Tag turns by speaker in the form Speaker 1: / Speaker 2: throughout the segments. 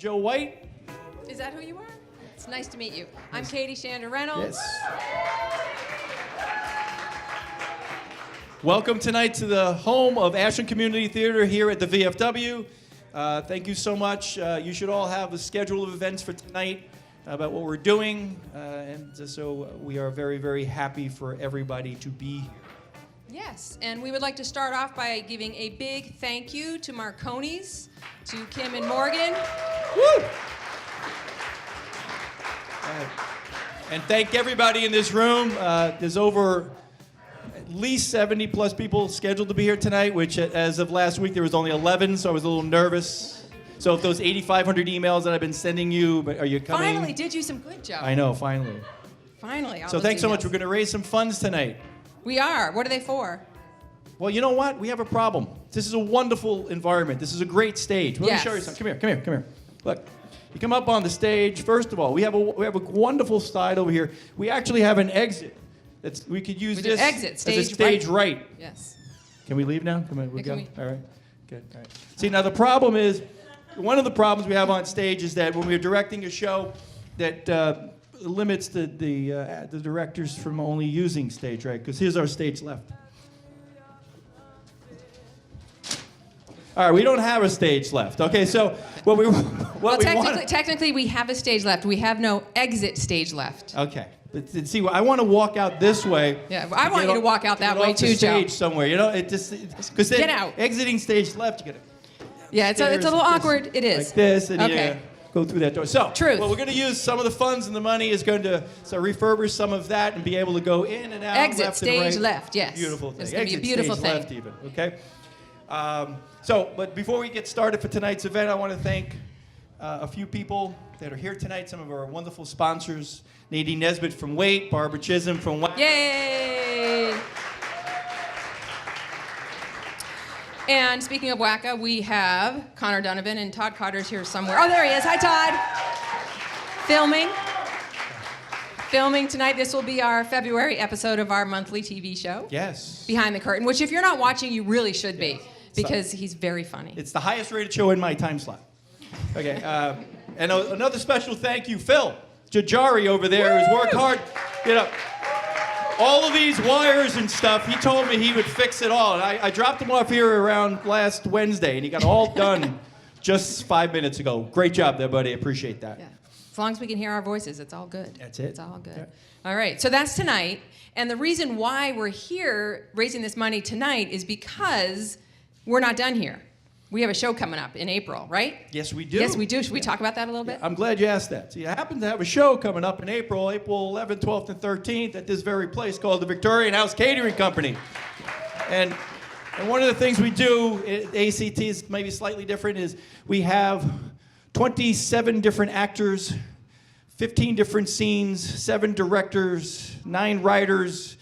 Speaker 1: Joe White.
Speaker 2: Is that who you are? It's nice to meet you. I'm Katy Shander-Reynolds.
Speaker 1: Yes. Welcome tonight to the home of Ashland Community Theater here at the VFW. Thank you so much. You should all have a schedule of events for tonight about what we're doing. And so we are very, very happy for everybody to be here.
Speaker 2: Yes, and we would like to start off by giving a big thank you to Marconi's, to Kim and Morgan.
Speaker 1: Woo! And thank everybody in this room. There's over at least 70 plus people scheduled to be here tonight, which as of last week there was only 11, so I was a little nervous. So if those 8,500 emails that I've been sending you, are you coming?
Speaker 2: Finally, did you some good, Joe.
Speaker 1: I know, finally.
Speaker 2: Finally.
Speaker 1: So thanks so much. We're going to raise some funds tonight.
Speaker 2: We are. What are they for?
Speaker 1: Well, you know what? We have a problem. This is a wonderful environment. This is a great stage. Let me show you something. Come here. Look, you come up on the stage. First of all, we have a wonderful slide over here. We actually have an exit. We could use this
Speaker 2: exit,
Speaker 1: as a stage right.
Speaker 2: Yes.
Speaker 1: Can we leave now? Come on, we
Speaker 2: Yeah,
Speaker 1: go. All right. Good. All right. See, now the problem is, one of the problems we have on stage is that when we're directing a show, that limits the directors from only using stage right. Because here's our stage left. All right, we don't have a stage left. Okay, so
Speaker 2: technically we have a stage left. We have no exit stage left.
Speaker 1: Okay. But see, I want to walk out this way.
Speaker 2: Yeah, I want you to walk out that way too, Joe.
Speaker 1: Stage somewhere, you know, because
Speaker 2: get out.
Speaker 1: Exiting stage left, you gotta.
Speaker 2: Yeah, it's a little awkward. It is.
Speaker 1: Like this, and
Speaker 2: okay.
Speaker 1: you go through that door. So,
Speaker 2: Truth.
Speaker 1: Well, we're going to use some of the funds and the money is going to refurbish some of that and be able to go in and out.
Speaker 2: Exit
Speaker 1: left
Speaker 2: stage
Speaker 1: and right.
Speaker 2: left. Yes.
Speaker 1: Beautiful thing.
Speaker 2: It's going to be a beautiful
Speaker 1: stage
Speaker 2: thing.
Speaker 1: Left even. Okay. But before we get started for tonight's event, I want to thank a few people that are here tonight. Some of our wonderful sponsors: Nadine Nesbitt from Wait, Barbara Chisholm from White.
Speaker 2: Yay! And speaking of WACA, we have Connor Donovan and Todd Carter's here somewhere. Oh, there he is. Hi, Todd. Filming tonight. This will be our February episode of our monthly TV show.
Speaker 1: Yes.
Speaker 2: Behind the Curtain, which if you're not watching, you really should be, because he's very funny.
Speaker 1: It's the highest rated show in my time slot. Okay. And another special thank you, Phil Jajari over there, who's worked hard. You know, all of these wires and stuff, he told me he would fix it all. And I dropped him off here around last Wednesday, and he got all done just 5 minutes ago. Great job there, buddy. Appreciate that.
Speaker 2: Yeah. As long as we can hear our voices, it's all good.
Speaker 1: That's it.
Speaker 2: It's all good.
Speaker 1: Yeah.
Speaker 2: All right, so that's tonight. And the reason why we're here raising this money tonight is because we're not done here. We have a show coming up in April, right?
Speaker 1: Yes, we do.
Speaker 2: Yes, we do. Should we talk about that a little bit?
Speaker 1: I'm glad you asked that. See, I happen to have a show coming up in April 11th, 12th, and 13th at this very place called the Victorian House Catering Company. And one of the things we do at ACT is maybe slightly different is we have 27 different actors, 15 different scenes, 7 directors, 9 writers,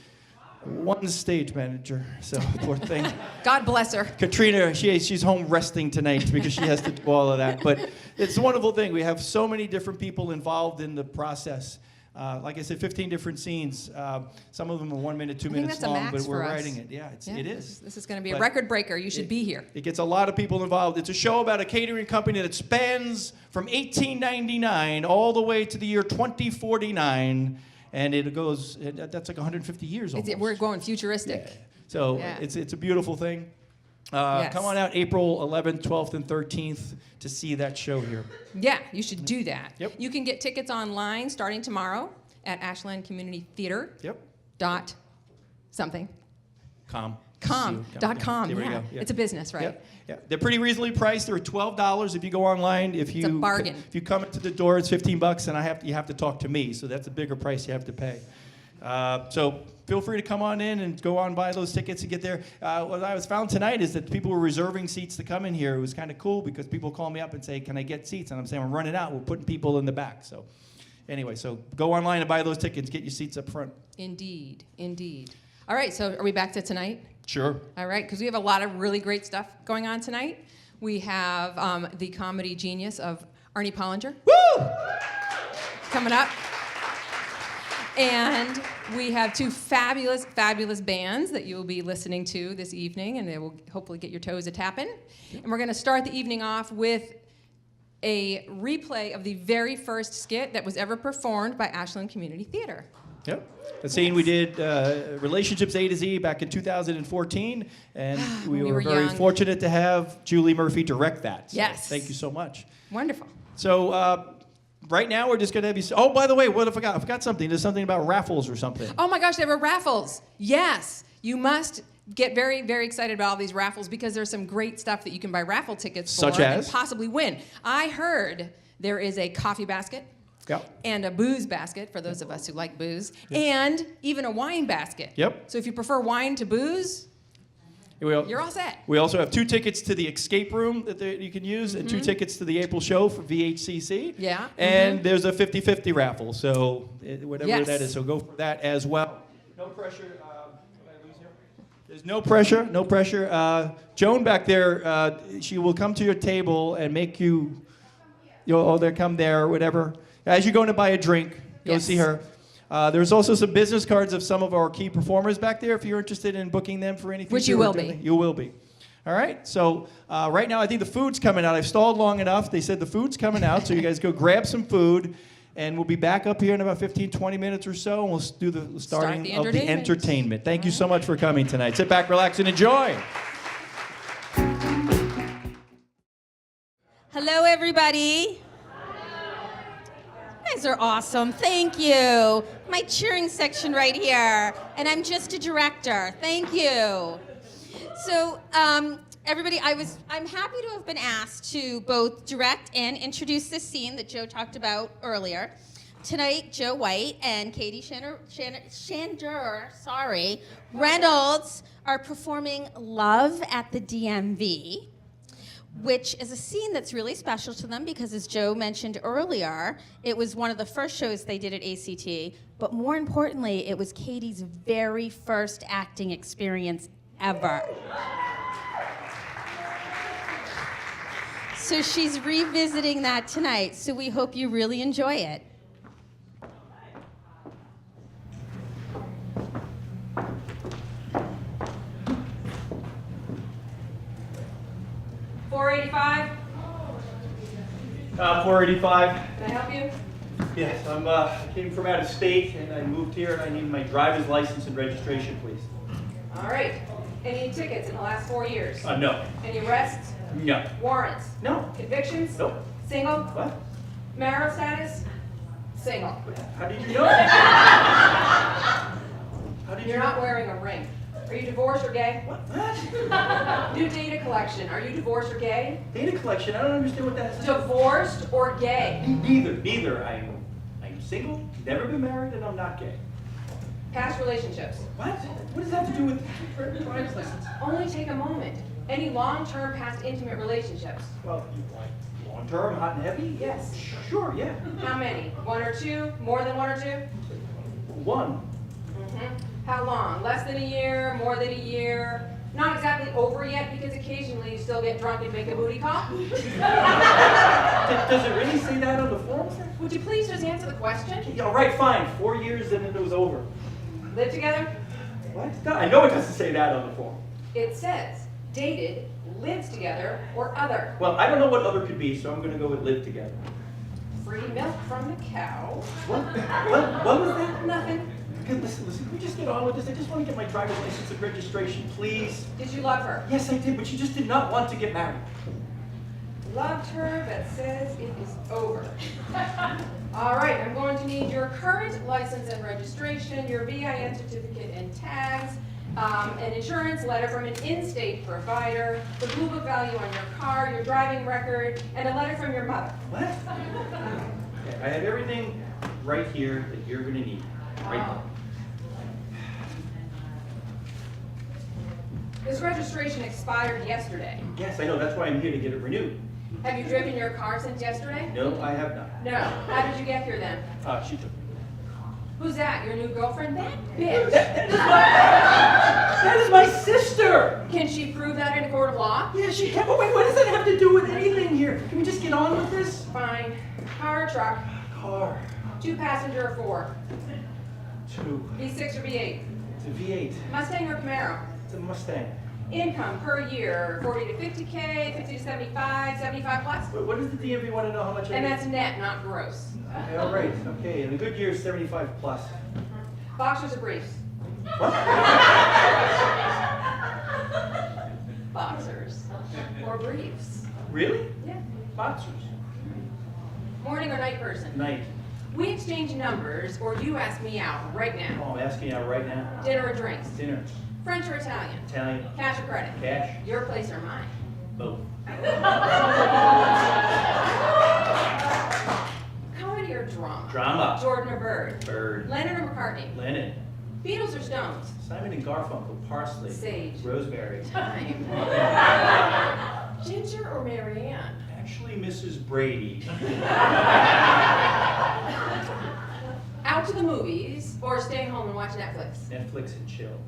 Speaker 1: 1 stage manager. So poor thing.
Speaker 2: God bless her.
Speaker 1: Katrina, she's home resting tonight because she has to do all of that. But it's a wonderful thing. We have so many different people involved in the process. Like I said, 15 different scenes. Some of them are 1 minute, 2 minutes long, but we're writing it. Yeah, it is.
Speaker 2: This is going to be a record breaker. You should be here.
Speaker 1: It gets a lot of people involved. It's a show about a catering company that spans from 1899 all the way to the year 2049. And it goes, that's like 150 years almost.
Speaker 2: We're going futuristic.
Speaker 1: Yeah. So it's a beautiful thing. Come on out April 11th, 12th, and 13th to see that show here.
Speaker 2: Yeah, you should do that.
Speaker 1: Yep.
Speaker 2: You can get tickets online starting tomorrow at Ashland Community Theater.
Speaker 1: Yep.
Speaker 2: Dot something.
Speaker 1: Com.
Speaker 2: Com.com.
Speaker 1: There we
Speaker 2: Yeah.
Speaker 1: go. Yeah.
Speaker 2: It's a business, right?
Speaker 1: Yeah. They're pretty reasonably priced. They're $12 if you go online. It's
Speaker 2: a bargain.
Speaker 1: If you come into the door, it's $15, and you have to talk to me. So that's a bigger price you have to pay. So feel free to come on in and go on buy those tickets and get there. What I was found tonight is that people were reserving seats to come in here. It was kind of cool because people call me up and say, "Can I get seats?" And I'm saying, "I'm running out. We're putting people in the back." So anyway, so go online and buy those tickets. Get your seats up front.
Speaker 2: Indeed. All right, so are we back to tonight?
Speaker 1: Sure.
Speaker 2: All right, because we have a lot of really great stuff going on tonight. We have the comedy genius of Arnie Pollinger.
Speaker 1: Woo!
Speaker 2: Coming up. And we have 2 fabulous, fabulous bands that you will be listening to this evening, and they will hopefully get your toes a-tapping. And we're going to start the evening off with a replay of the very first skit that was ever performed by Ashland Community Theater.
Speaker 1: Yep. The scene we did, Relationships A to Z, back in 2014, and we were very
Speaker 2: young.
Speaker 1: fortunate to have Julie Murphy direct that. So
Speaker 2: Yes.
Speaker 1: Thank you so much.
Speaker 2: Wonderful.
Speaker 1: So right now we're just going to have you. Oh, by the way, what I forgot? I forgot something. There's something about raffles or something.
Speaker 2: Oh my gosh, there were raffles. Yes, you must get very, very excited about all these raffles because there's some great stuff that you can buy raffle tickets for
Speaker 1: Such as?
Speaker 2: and possibly win. I heard there is a coffee basket.
Speaker 1: Yep.
Speaker 2: And a booze basket for those of us who like booze, and even a wine basket.
Speaker 1: Yep.
Speaker 2: So if you prefer wine to booze, you're all set.
Speaker 1: We also have 2 tickets to the escape room that you can use, and 2 tickets to the April show for VHCC.
Speaker 2: Yeah.
Speaker 1: And there's a 50-50 raffle, so whatever
Speaker 2: Yes.
Speaker 1: that is, so go for that as well. No pressure. What did I lose here? There's no pressure. No pressure. Joan back there, she will come to your table and make you. They come there or whatever. As you're going to buy a drink, go
Speaker 2: Yes.
Speaker 1: see her. There's also some business cards of some of our key performers back there if you're interested in booking them for anything.
Speaker 2: Which you will be.
Speaker 1: You will be. All right. So right now I think the food's coming out. I've stalled long enough. They said the food's coming out. So you guys go grab some food. And we'll be back up here in about 15, 20 minutes or so. And we'll do the starting of the entertainment. Thank you so much for coming tonight. Sit back, relax, and enjoy.
Speaker 3: Hello, everybody. You guys are awesome. Thank you. My cheering section right here. And I'm just a director. Thank you. So, everybody, I'm happy to have been asked to both direct and introduce this scene that Joe talked about earlier. Tonight, Joe White and Katy Shander-Reynolds are performing Love at the DMV, which is a scene that's really special to them because, as Joe mentioned earlier, it was one of the first shows they did at ACT, but more importantly, it was Katy's very first acting experience ever. So she's revisiting that tonight, so we hope you really enjoy it.
Speaker 2: $485.
Speaker 1: 485.
Speaker 2: Can I help you?
Speaker 1: Yes, I came from out of state and I moved here and I need my driver's license and registration, please.
Speaker 2: All right. Any tickets in the last 4 years?
Speaker 1: No.
Speaker 2: Any arrests?
Speaker 1: No.
Speaker 2: Warrants?
Speaker 1: No.
Speaker 2: Convictions?
Speaker 1: Nope.
Speaker 2: Single?
Speaker 1: What?
Speaker 2: Marital status? Single.
Speaker 1: How did you know that? How did you
Speaker 2: You're
Speaker 1: know?
Speaker 2: not wearing a ring. Are you divorced or gay?
Speaker 1: What?
Speaker 2: New data collection. Are you divorced or gay?
Speaker 1: Data collection? I don't understand what that is.
Speaker 2: Divorced or gay?
Speaker 1: Neither. I'm single, never been married, and I'm not gay.
Speaker 2: Past relationships.
Speaker 1: What? What does that have to do with driver's license?
Speaker 2: Only take a moment. Any long-term past intimate relationships?
Speaker 1: Well, you like long-term, hot and heavy?
Speaker 2: Yes.
Speaker 1: Sure, yeah.
Speaker 2: How many? 1 or 2? More than 1 or 2?
Speaker 1: 1.
Speaker 2: How long? Less than a year? More than a year? Not exactly over yet because occasionally you still get drunk and make a booty call.
Speaker 1: Does it really say that on the form?
Speaker 2: Would you please just answer the question?
Speaker 1: Yeah, all right, fine. 4 years and then it was over.
Speaker 2: Live together?
Speaker 1: What? No, I know it doesn't say that on the form.
Speaker 2: It says dated, lives together, or other.
Speaker 1: Well, I don't know what other could be, so I'm going to go with live together.
Speaker 2: Free milk from the cow.
Speaker 1: What was that?
Speaker 2: Nothing.
Speaker 1: Okay, listen, can we just get on with this? I just want to get my driver's license and registration, please.
Speaker 2: Did you love her?
Speaker 1: Yes, I did, but she just did not want to get married.
Speaker 2: Loved her, but says it is over. All right, I'm going to need your current license and registration, your VIN certificate and tags, an insurance letter from an in-state provider, the Blue Book value on your car, your driving record, and a letter from your mother.
Speaker 1: What? Okay, I have everything right here that you're going to need. Right now.
Speaker 2: This registration expired yesterday.
Speaker 1: Yes, I know. That's why I'm here to get it renewed.
Speaker 2: Have you driven your car since yesterday?
Speaker 1: No, I have not.
Speaker 2: No. How did you get here then?
Speaker 1: She took me.
Speaker 2: Who's that? Your new girlfriend? That bitch.
Speaker 1: That is my sister!
Speaker 2: Can she prove that in a court of law?
Speaker 1: Yeah, she can. But wait, what does that have to do with anything here? Can we just get on with this?
Speaker 2: Fine. Car or truck?
Speaker 1: Car.
Speaker 2: 2 passenger or 4?
Speaker 1: 2.
Speaker 2: V6 or V8?
Speaker 1: It's a V8.
Speaker 2: Mustang or Camaro?
Speaker 1: It's a Mustang.
Speaker 2: Income per year, 40 to 50K, 50 to 75, 75 plus.
Speaker 1: What does the DMV want to know how much I
Speaker 2: And
Speaker 1: make?
Speaker 2: that's net, not gross.
Speaker 1: Okay, all right. Okay, and a good year is 75 plus.
Speaker 2: Boxers or briefs?
Speaker 1: What?
Speaker 2: Boxers or briefs.
Speaker 1: Really?
Speaker 2: Yeah.
Speaker 1: Boxers.
Speaker 2: Morning or night person?
Speaker 1: Night.
Speaker 2: We exchange numbers, or you ask me out right now.
Speaker 1: Oh, I'm asking you out right now.
Speaker 2: Dinner or drinks?
Speaker 1: Dinner.
Speaker 2: French or Italian?
Speaker 1: Italian.
Speaker 2: Cash or credit?
Speaker 1: Cash.
Speaker 2: Your place or mine?
Speaker 1: Both.
Speaker 2: Comedy or drama?
Speaker 1: Drama.
Speaker 2: Jordan or Bird?
Speaker 1: Bird.
Speaker 2: Lennon or McCartney?
Speaker 1: Lennon.
Speaker 2: Beatles or Stones?
Speaker 1: Simon and Garfunkel. Parsley.
Speaker 2: Sage.
Speaker 1: Rosemary.
Speaker 2: Time. Ginger or Marianne?
Speaker 1: Actually, Mrs. Brady.
Speaker 2: Out to the movies or stay home and watch Netflix?
Speaker 1: Netflix and chill.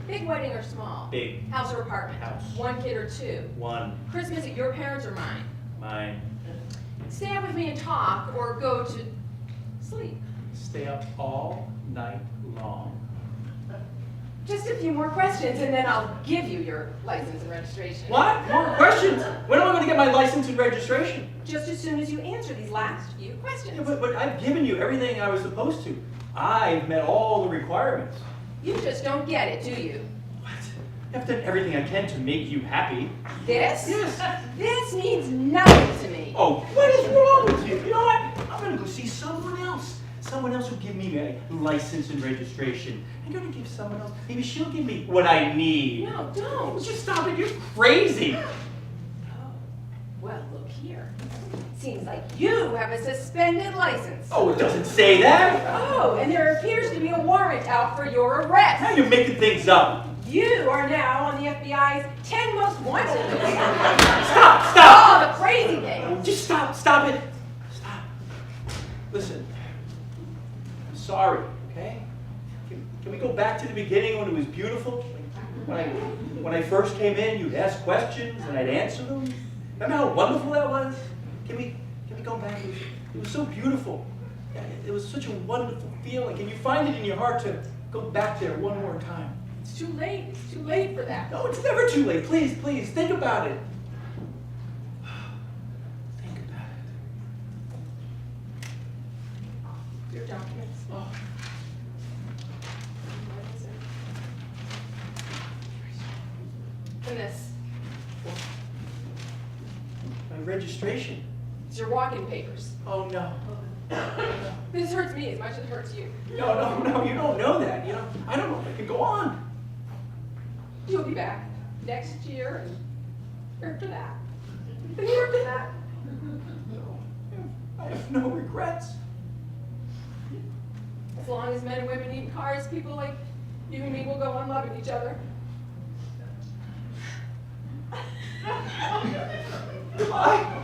Speaker 2: Big wedding or small?
Speaker 1: Big.
Speaker 2: House or apartment?
Speaker 1: House.
Speaker 2: One kid or two?
Speaker 1: One.
Speaker 2: Christmas at your parents or mine?
Speaker 1: Mine.
Speaker 2: Stay up with me and talk or go to sleep?
Speaker 1: Stay up all night long.
Speaker 2: Just a few more questions and then I'll give you your license and registration.
Speaker 1: What? More questions? When am I going to get my license and registration?
Speaker 2: Just as soon as you answer these last few questions.
Speaker 1: Yeah, but I've given you everything I was supposed to. I've met all the requirements.
Speaker 2: You just don't get it, do you?
Speaker 1: What? I've done everything I can to make you happy.
Speaker 2: This?
Speaker 1: Yes.
Speaker 2: This means nothing to me.
Speaker 1: Oh, what is wrong with you? You know what? I'm going to go see someone else. Someone else will give me my license and registration. I'm going to give someone else. Maybe she'll give me what I need.
Speaker 2: No, don't.
Speaker 1: Just stop it. You're crazy.
Speaker 2: Oh, well, look here. Seems like you have a suspended license.
Speaker 1: Oh, it doesn't say that.
Speaker 2: Oh, and there appears to be a warrant out for your arrest.
Speaker 1: Now you're making things up.
Speaker 2: You are now on the FBI's 10 most wanted list.
Speaker 1: Stop!
Speaker 2: Oh, the crazy thing.
Speaker 1: Just stop it. Stop. Listen, I'm sorry, okay? Can we go back to the beginning when it was beautiful? When I first came in, you'd ask questions and I'd answer them. Remember how wonderful that was? Can we go back? It was so beautiful. It was such a wonderful feeling. Can you find it in your heart to go back there one more time?
Speaker 2: It's too late. It's too late for that.
Speaker 1: No, it's never too late. Please, think about it. Think about it.
Speaker 2: Your documents.
Speaker 1: Oh.
Speaker 2: And this.
Speaker 1: My registration.
Speaker 2: It's your walk-in papers.
Speaker 1: Oh, no.
Speaker 2: This hurts me as much as it hurts you.
Speaker 1: No, you don't know that. You know, I don't know if I can go on.
Speaker 2: You'll be back next year and after that. And the year after that.
Speaker 1: I have no regrets.
Speaker 2: As long as men and women need cars, people like you and me will go on loving each other.
Speaker 1: Goodbye.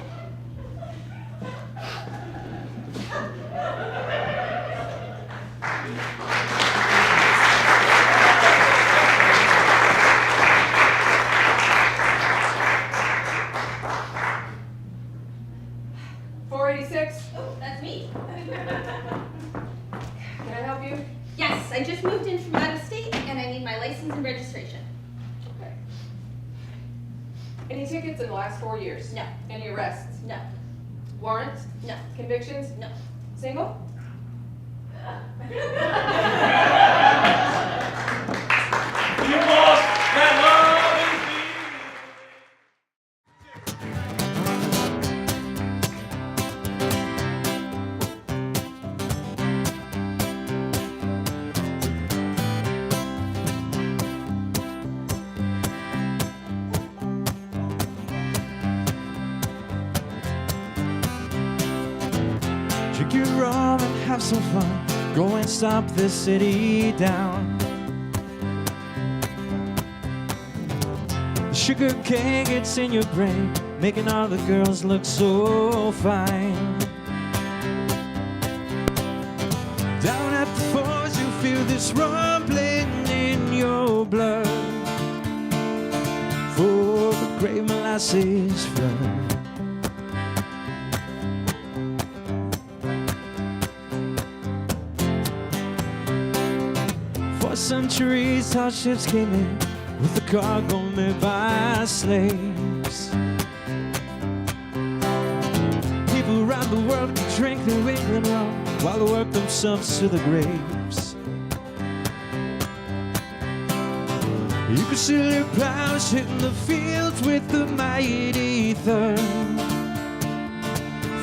Speaker 3: Oh, that's me.
Speaker 2: Can I help you?
Speaker 3: Yes, I just moved in from out of state and I need my license and registration.
Speaker 2: Okay. Any tickets in the last 4 years?
Speaker 3: No.
Speaker 2: Any arrests?
Speaker 3: No.
Speaker 2: Warrants?
Speaker 3: No.
Speaker 2: Convictions?
Speaker 3: No.
Speaker 2: Single?
Speaker 1: You lost that love is
Speaker 4: Drink your rum and have some fun. Go and stomp this city down. The sugar cane gets in your brain, making all the girls look so fine. Down at the falls you feel this rumbling in your blood for the Great Molasses Flood. For centuries, tall ships came in with the cargo made by slaves. People around the world could drink New England rum while they worked themselves to the graves. You could see their plows hitting the fields with the mighty third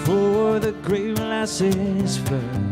Speaker 4: for the Great Molasses Flood.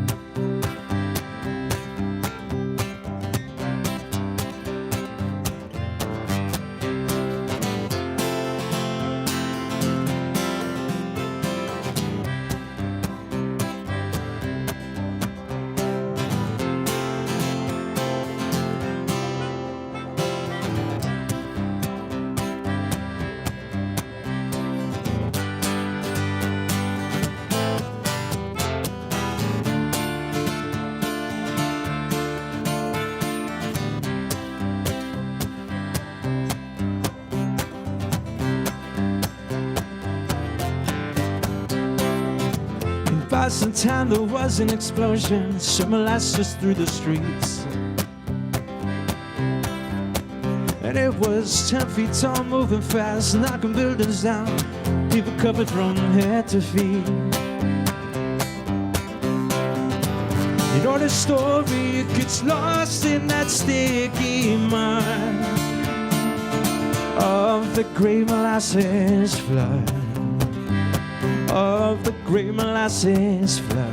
Speaker 4: By some time there was an explosion, some molasses through the streets. And it was 10 feet tall, moving fast, knocking buildings down, people covered from head to feet. You know the story, it gets lost in that sticky mud of the Great Molasses Flood. Of the Great Molasses Flood.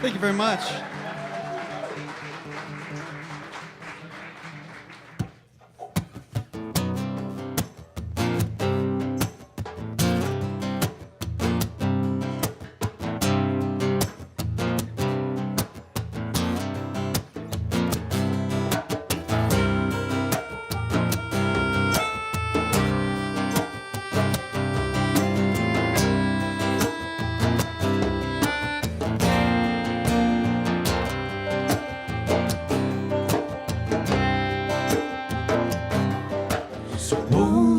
Speaker 5: Thank you very much.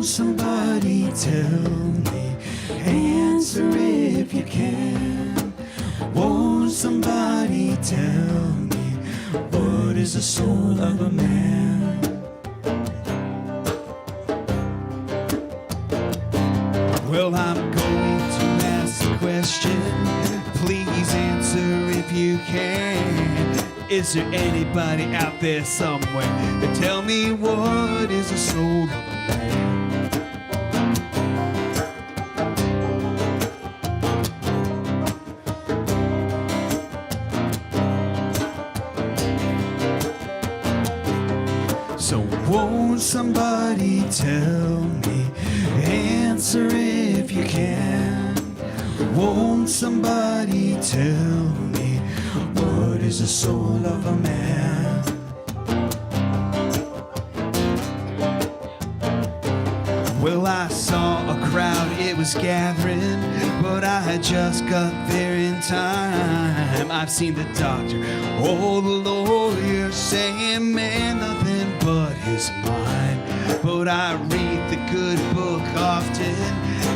Speaker 4: Somebody tell me, answer if you can. Won't somebody tell me, what is the soul of a man?
Speaker 5: Well, I'm going to ask a question. Please answer if you can. Is there anybody out there somewhere that tell me what is the soul of a man? So won't somebody tell me, answer if you can. Won't somebody tell me, what is the soul of a man? Well, I saw a crowd, it was gathering, but I had just got there in time. I've seen the doctor, all the lawyers saying, man, nothing but his mind. But I read the good book often,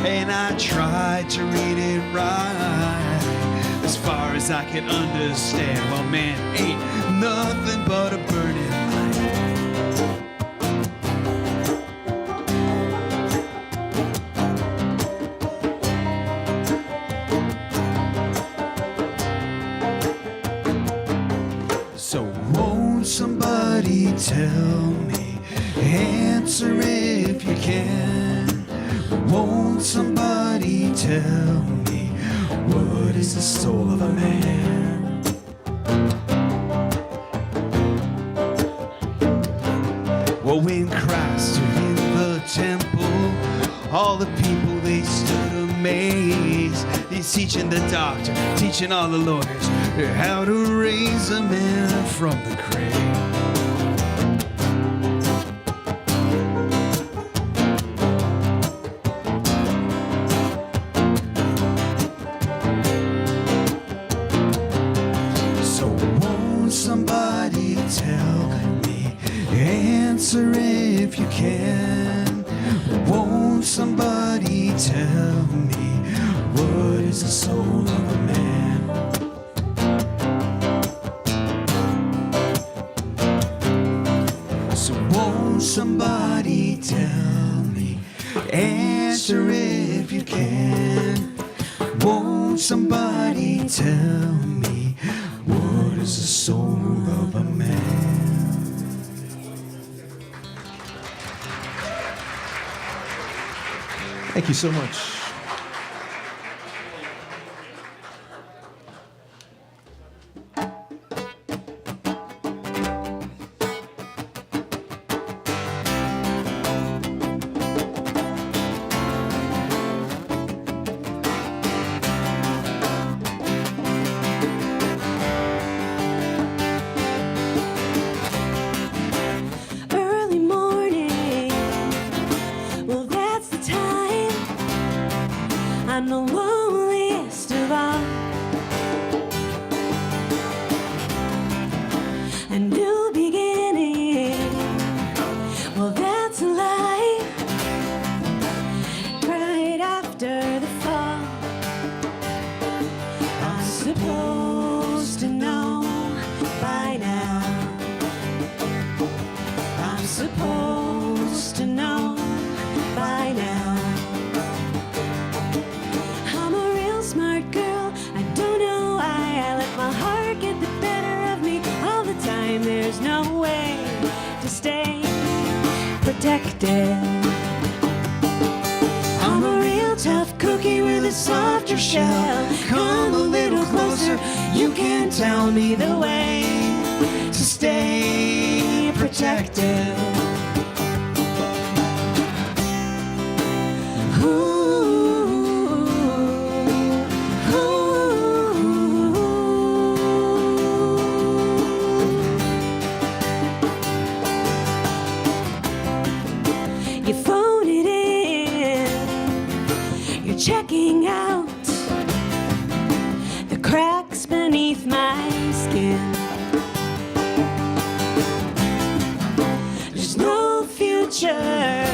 Speaker 5: and I try to read it right. As far as I can understand, well, man, ain't nothing but a burning light. So won't somebody tell me, answer if you can. Won't somebody tell me, what is the soul of a man? Well, when Christ stood in the temple, all the people, they stood amazed. He's teaching the doctor, teaching all the lawyers how to raise a man from the grave. somebody tell me? Answer if you can. Won't somebody tell me what is the soul of a man? So won't somebody tell me? Answer if you can. Won't somebody tell me what is the soul of a man?
Speaker 1: Thank you so much.
Speaker 6: Early morning, well, that's the time. I'm the loneliest of all. A new beginning, well, that's a lie. Right after the fall, I'm supposed to know by now. I'm supposed to know by now. I'm a real smart girl. I don't know why I let my heart get the better of me all the time. There's no way to stay protected. I'm a real tough cookie with a softer shell. Come a little closer. You can tell me the way to stay protected. You phone it in, you're checking out the cracks beneath my skin. There's no future,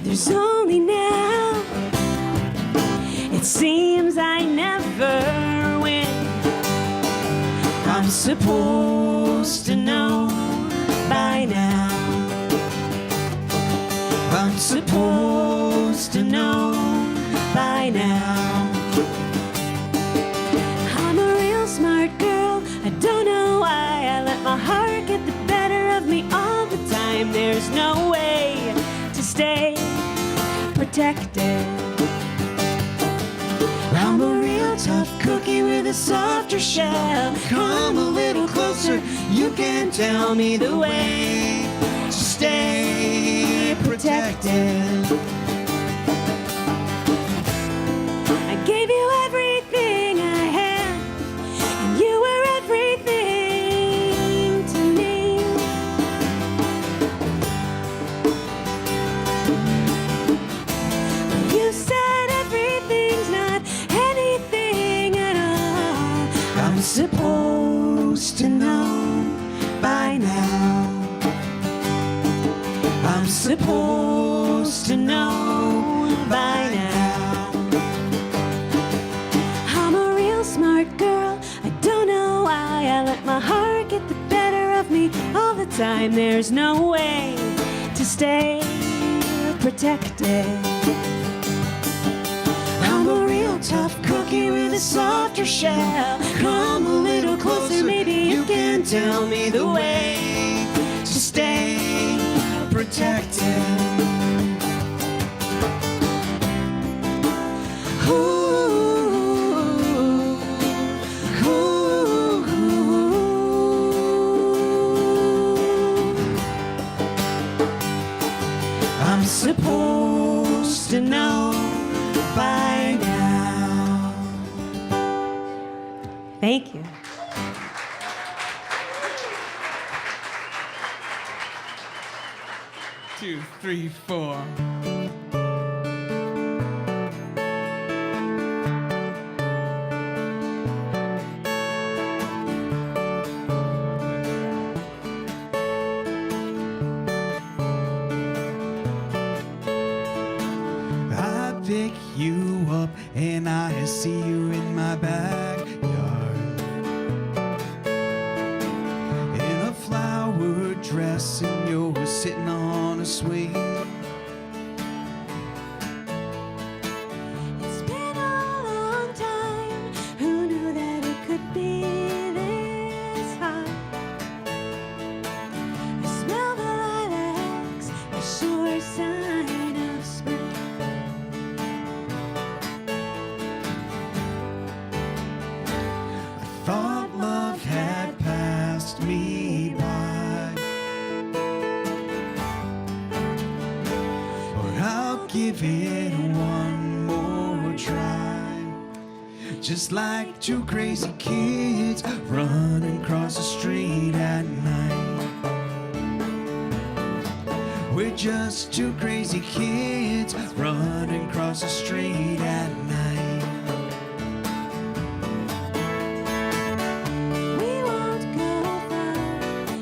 Speaker 6: there's only now. It seems I never win. I'm supposed to know by now. I'm supposed to know by now. I'm a real smart girl. I don't know why I let my heart get the better of me all the time. There's no way to stay protected. I'm a real tough cookie with a softer shell. Come a little closer. You can tell me the way to stay protected. I gave you everything I had, and you were everything to me. You said everything's not anything at all. I'm supposed to know by now. I'm supposed to know by now. I'm a real smart girl. I don't know why I let my heart get the better of me all the time. There's no way to stay protected. I'm a real tough cookie with a softer shell. Come a little closer, maybe you can tell me the way to stay protected. I'm supposed to know by now. Thank you.
Speaker 5: Two, three, four. just like two crazy kids running across the street at night. We're just two crazy kids running across the street at night.
Speaker 6: We won't go far,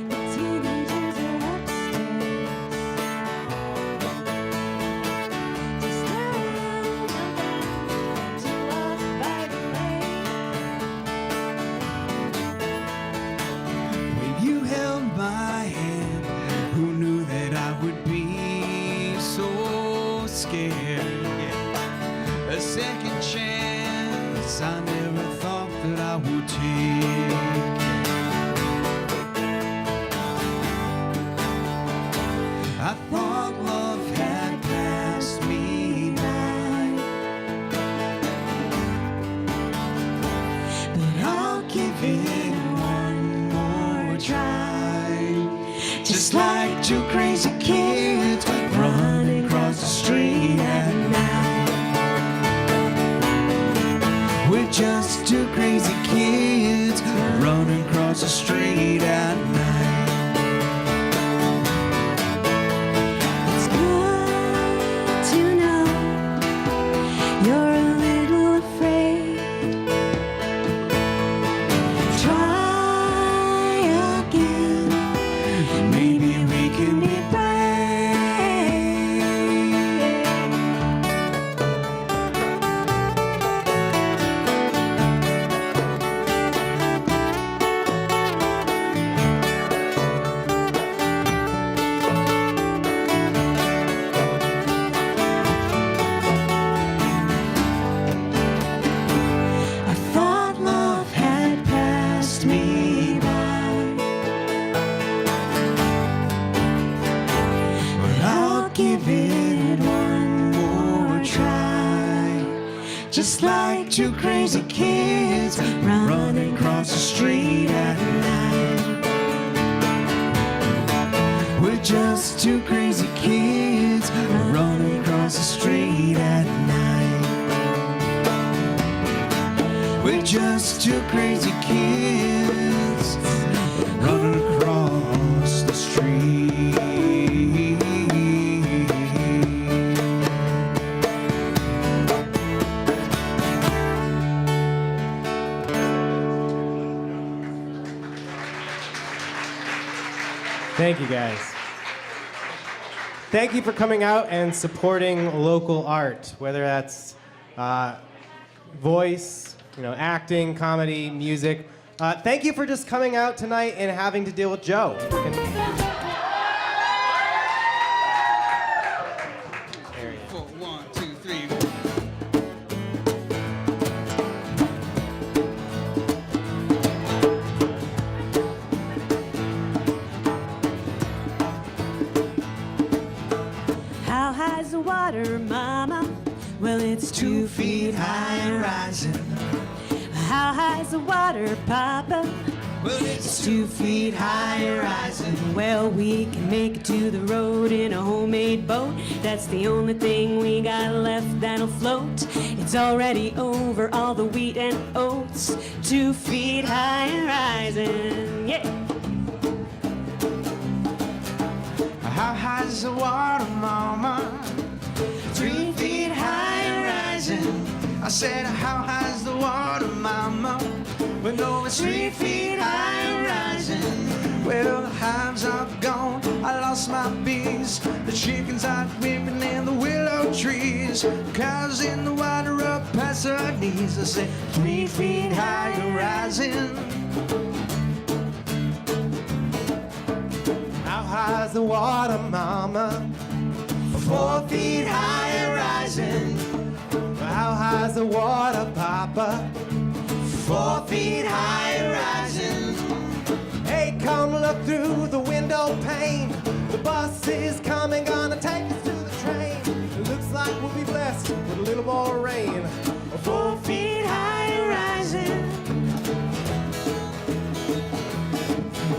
Speaker 6: the teenagers are upstairs. Just around to walk by the lake.
Speaker 5: When you held my hand, who knew that I would be so scared? Yeah. A second chance I never thought that I would take. I thought love had passed me by,
Speaker 6: But I'll give it one more try.
Speaker 5: just like two crazy kids running across the street at night. We're just two crazy kids running across the street at night.
Speaker 6: It's good to know you're a little afraid. Try again,
Speaker 5: Maybe we can be
Speaker 6: be brave. I thought love had passed me by,
Speaker 5: but I'll give it one more try. Just like two crazy kids running across the street at night. We're just two crazy kids running across the street at night. We're just two crazy kids running across the street.
Speaker 7: Thank you, guys. Thank you for coming out and supporting local art, whether that's voice, acting, comedy, music. Thank you for just coming out tonight and having to deal with Joe. There you go.
Speaker 5: 1, 2, 3.
Speaker 6: how high's the water, Mama? Well, it's 2 feet high and rising. How high's the water, Papa?
Speaker 5: Well,
Speaker 6: It's 2 feet high and rising. Well, we can make it to the road in a homemade boat. That's the only thing we got left that'll float. It's already over all the wheat and oats. 2 feet high and rising. Yeah.
Speaker 5: How high's the water, Mama? 3 feet high and rising. I said, how high's the water, Mama? Well, no, it's 3 feet high and rising. Well, the hives are gone, I lost my bees. The chickens are whipping in the willow trees. Cows in the water up past her knees. I said, 3 feet high and rising.
Speaker 7: How high's the water, Mama?
Speaker 5: 4 feet high and rising.
Speaker 7: How high's the water, Papa?
Speaker 5: 4 feet high and rising.
Speaker 7: Hey, come look through the window pane. The bus is coming, gonna take us to the train. It looks like we'll be blessed with a little more rain.
Speaker 6: 4 feet high and rising.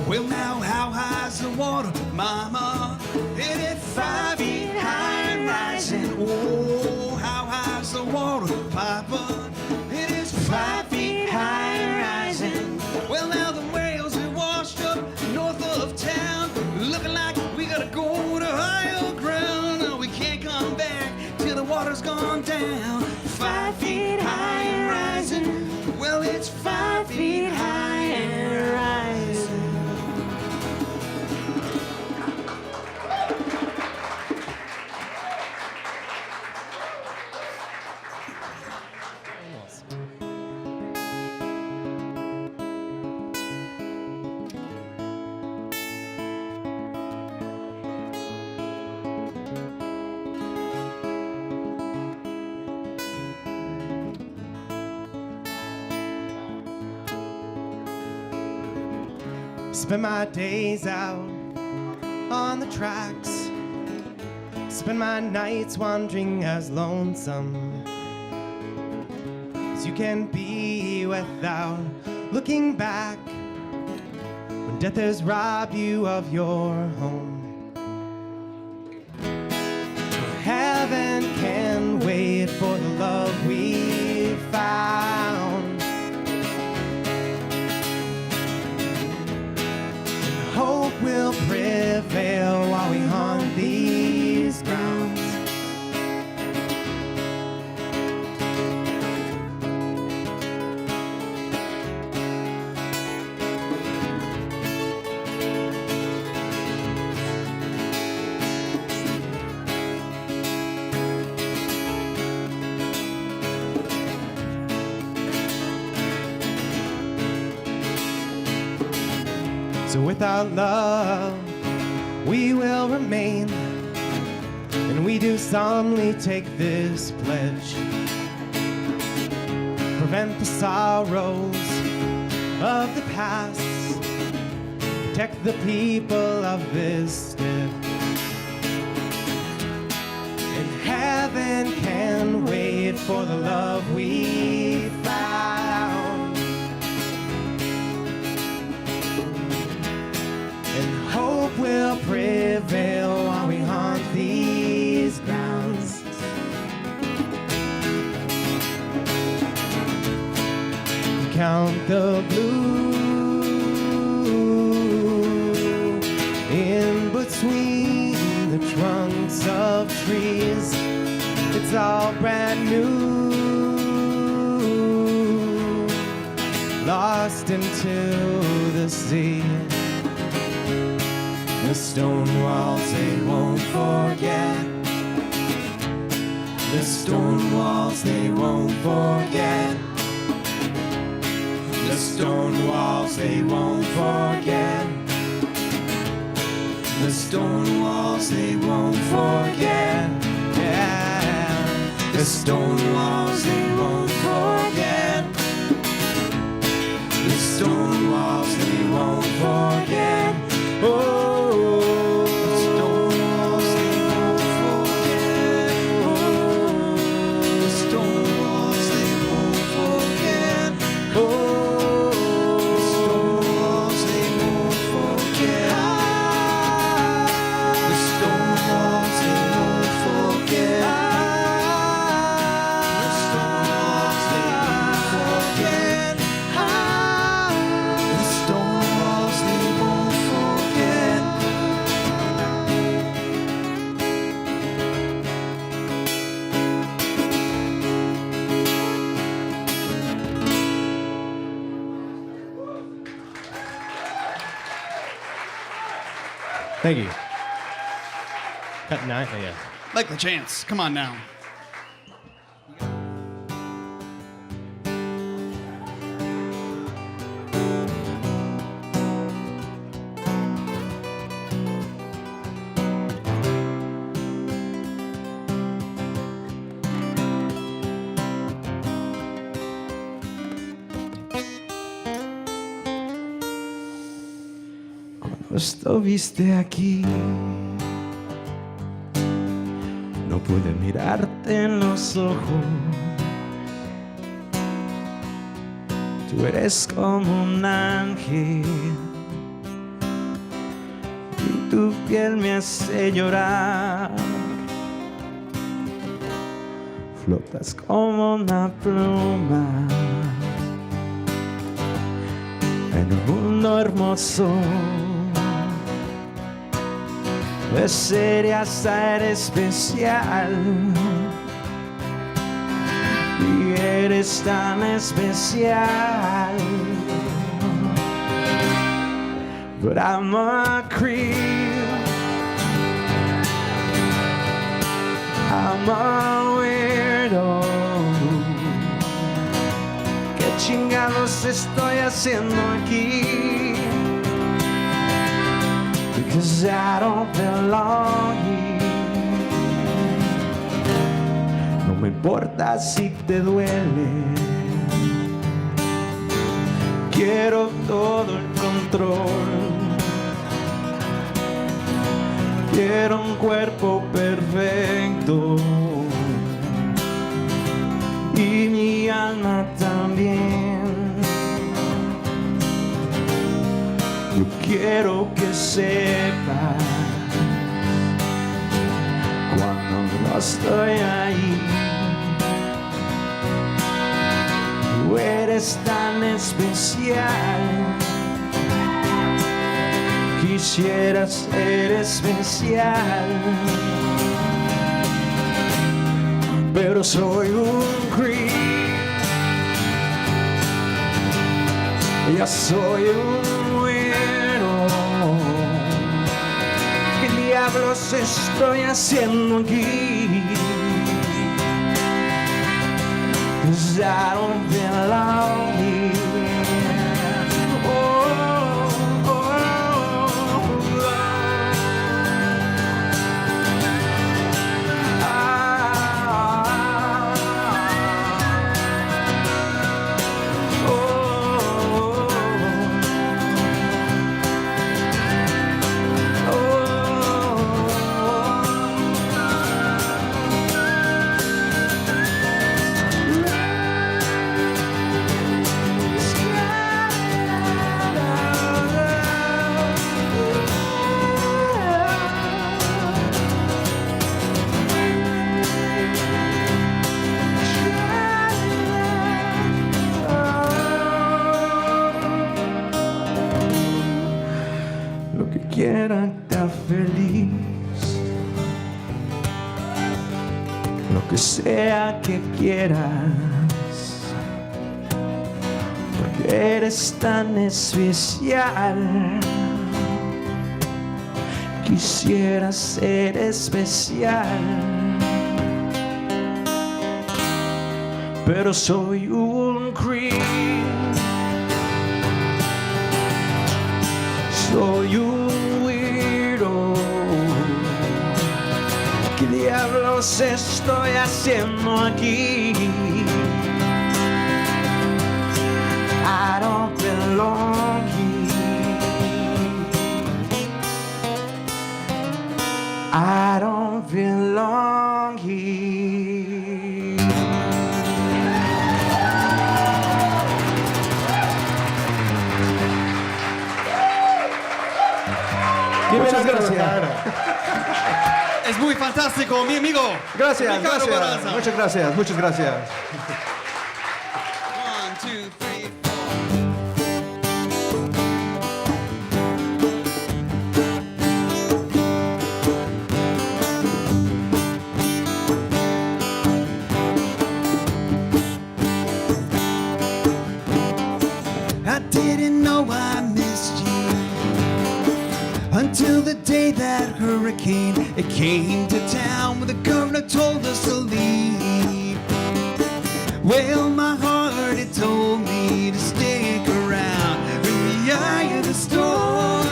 Speaker 5: Well, now, how high's the water, Mama? It is 5 feet high and rising. Oh, how high's the water, Papa? It is 5 feet water's gone down. 5 feet high and rising. Well, it's 5 feet high and rising.
Speaker 7: Spend my days out on the tracks. Spend my nights wandering as lonesome as you can be without looking back. When death has robbed you of your home, heaven can wait for the love we found. Hope will prevail while we haunt these grounds. So without love, we will remain, and we do solemnly take this pledge. Prevent the sorrows of the past, protect the people of this stead. And heaven can wait for the love we found. And hope will prevail while we haunt these grounds. Count the blue in between the trunks of trees. It's all brand new, lost into the sea. The stone walls they won't forget. The stone walls they won't forget. The stone walls they won't forget. The stone walls they won't forget. Yeah. The stone walls they won't forget. The stone walls they won't forget. Oh. Thank you. Cut 9, yeah.
Speaker 5: Like the chance. Come on now.
Speaker 7: Estuviste aquí, no pude mirarte en los ojos. Tú eres como un ángel y tu piel me hace llorar. Flotas como una pluma en un mundo hermoso. De ser hasta ser especial,
Speaker 6: eres tan especial. But I'm a creep, I'm a weirdo. ¿Qué chingados estoy haciendo aquí? Because I don't belong here. No me importa si te duele. Quiero todo el control. Quiero un cuerpo perfecto y mi alma también. Yo quiero que sepas cuando no estoy ahí. Tú eres tan especial. Quisiera ser especial, pero soy un creep. Ya soy un weirdo. ¿Qué diablos estoy haciendo aquí? 'Cause I don't belong here. Quiera estar feliz, lo que sea que quieras, porque eres tan especial. Quisiera ser especial, pero soy un creep. Soy un ¿qué diablos estoy haciendo aquí? I don't belong here. I don't belong here.
Speaker 5: Muchas gracias.
Speaker 1: Es muy fantástico, mi amigo.
Speaker 5: Gracias,
Speaker 1: Ricardo
Speaker 5: gracias.
Speaker 1: Barraza.
Speaker 5: Muchas gracias, muchas gracias.
Speaker 1: 1, 2, 3, 4.
Speaker 4: I didn't know I missed you until the day that hurricane it came to town when the governor told us to leave. Well, my heart it told me to stick around in the eye of the storm.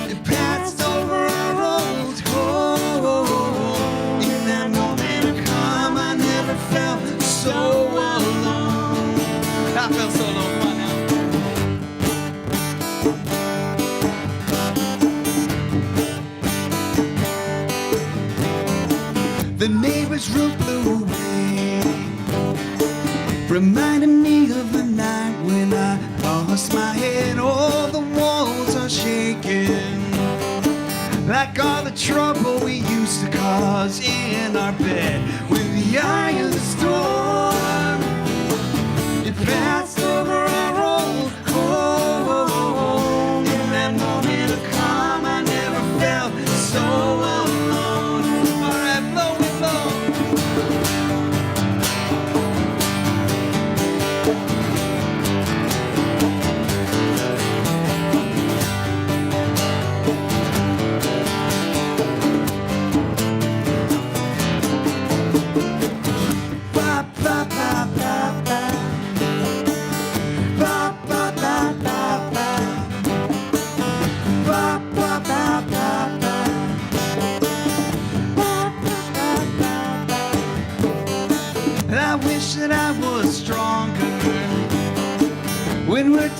Speaker 4: It passed over our old home. In that moment of calm, I never felt so alone.
Speaker 1: I felt so alone. Come on now.
Speaker 4: The neighbor's roof blew away, reminding me of the night when I lost my head. All the walls are shaking, like all the trouble we used to cause in our bed. With the eye of the storm, it passed over our old home. In that moment of calm, I never felt so alone. All right, blow it, blow.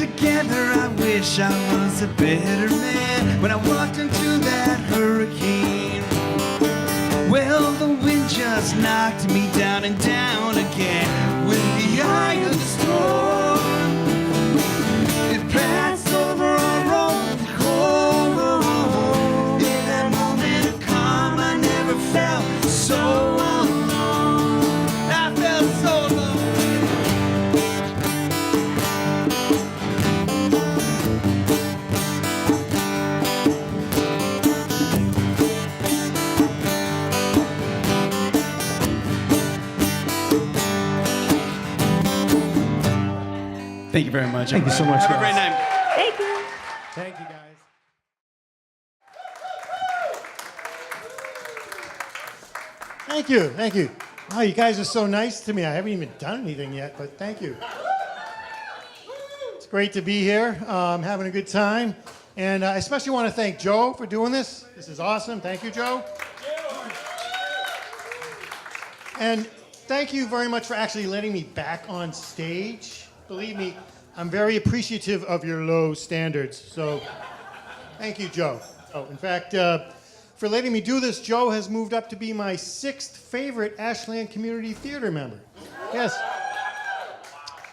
Speaker 5: together. I wish I was a better man when I walked into that hurricane. Well, the wind just knocked me down and down again. With the eye of the storm, it passed over our road cold. In that moment of calm, I never felt so alone. I felt so alone. Thank you very much.
Speaker 8: Thank you so much,
Speaker 5: Have a
Speaker 8: guys.
Speaker 5: great night.
Speaker 6: Thank you.
Speaker 7: Thank you, guys. Thank you, thank you. Wow, you guys are so nice to me. I haven't even done anything yet, but thank you. It's great to be here. Having a good time. And I especially want to thank Joe for doing this. This is awesome. Thank you, Joe. And thank you very much for actually letting me back on stage. Believe me, I'm very appreciative of your low standards. So thank you, Joe. Oh, in fact, for letting me do this, Joe has moved up to be my 6th favorite Ashland Community Theater member. Yes.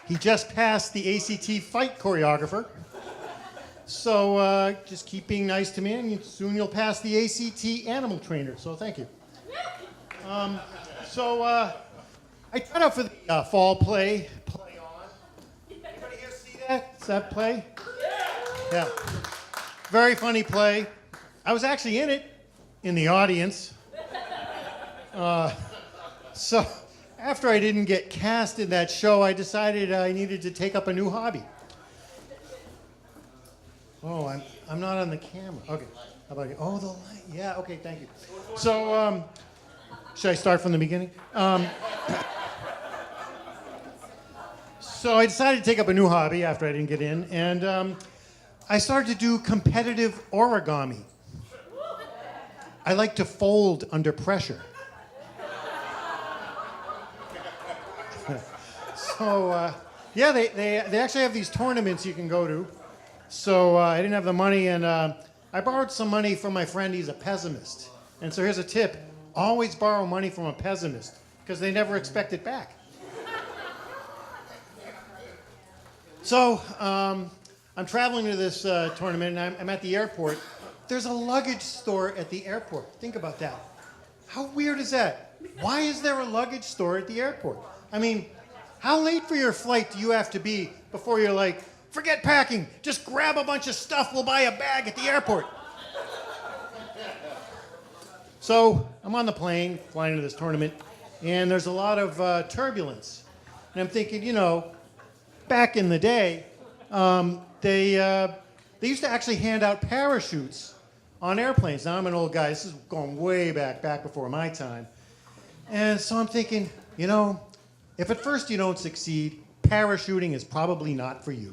Speaker 7: He just passed the ACT fight choreographer. So just keep being nice to me, and soon you'll pass the ACT animal trainer. So thank you. I tried out for the fall play on. Anybody here see that? Is that play? Yeah. Very funny play. I was actually in it, in the audience. So after I didn't get cast in that show, I decided I needed to take up a new hobby. Oh, I'm not on the camera. Okay. How about you? Oh, the light. Yeah, okay, thank you. So, should I start from the beginning? So I decided to take up a new hobby after I didn't get in, and I started to do competitive origami. I like to fold under pressure. So, yeah, they actually have these tournaments you can go to. So I didn't have the money, and I borrowed some money from my friend. He's a pessimist. And so here's a tip. Always borrow money from a pessimist, because they never expect it back. So I'm traveling to this tournament, and I'm at the airport. There's a luggage store at the airport. Think about that. How weird is that? Why is there a luggage store at the airport? I mean, how late for your flight do you have to be before you're like, forget packing, just grab a bunch of stuff, we'll buy a bag at the airport. So I'm on the plane, flying to this tournament, and there's a lot of turbulence. And I'm thinking, you know, back in the day, they used to actually hand out parachutes on airplanes. Now I'm an old guy, this is going way back before my time. And so I'm thinking, you know, if at first you don't succeed, parachuting is probably not for you.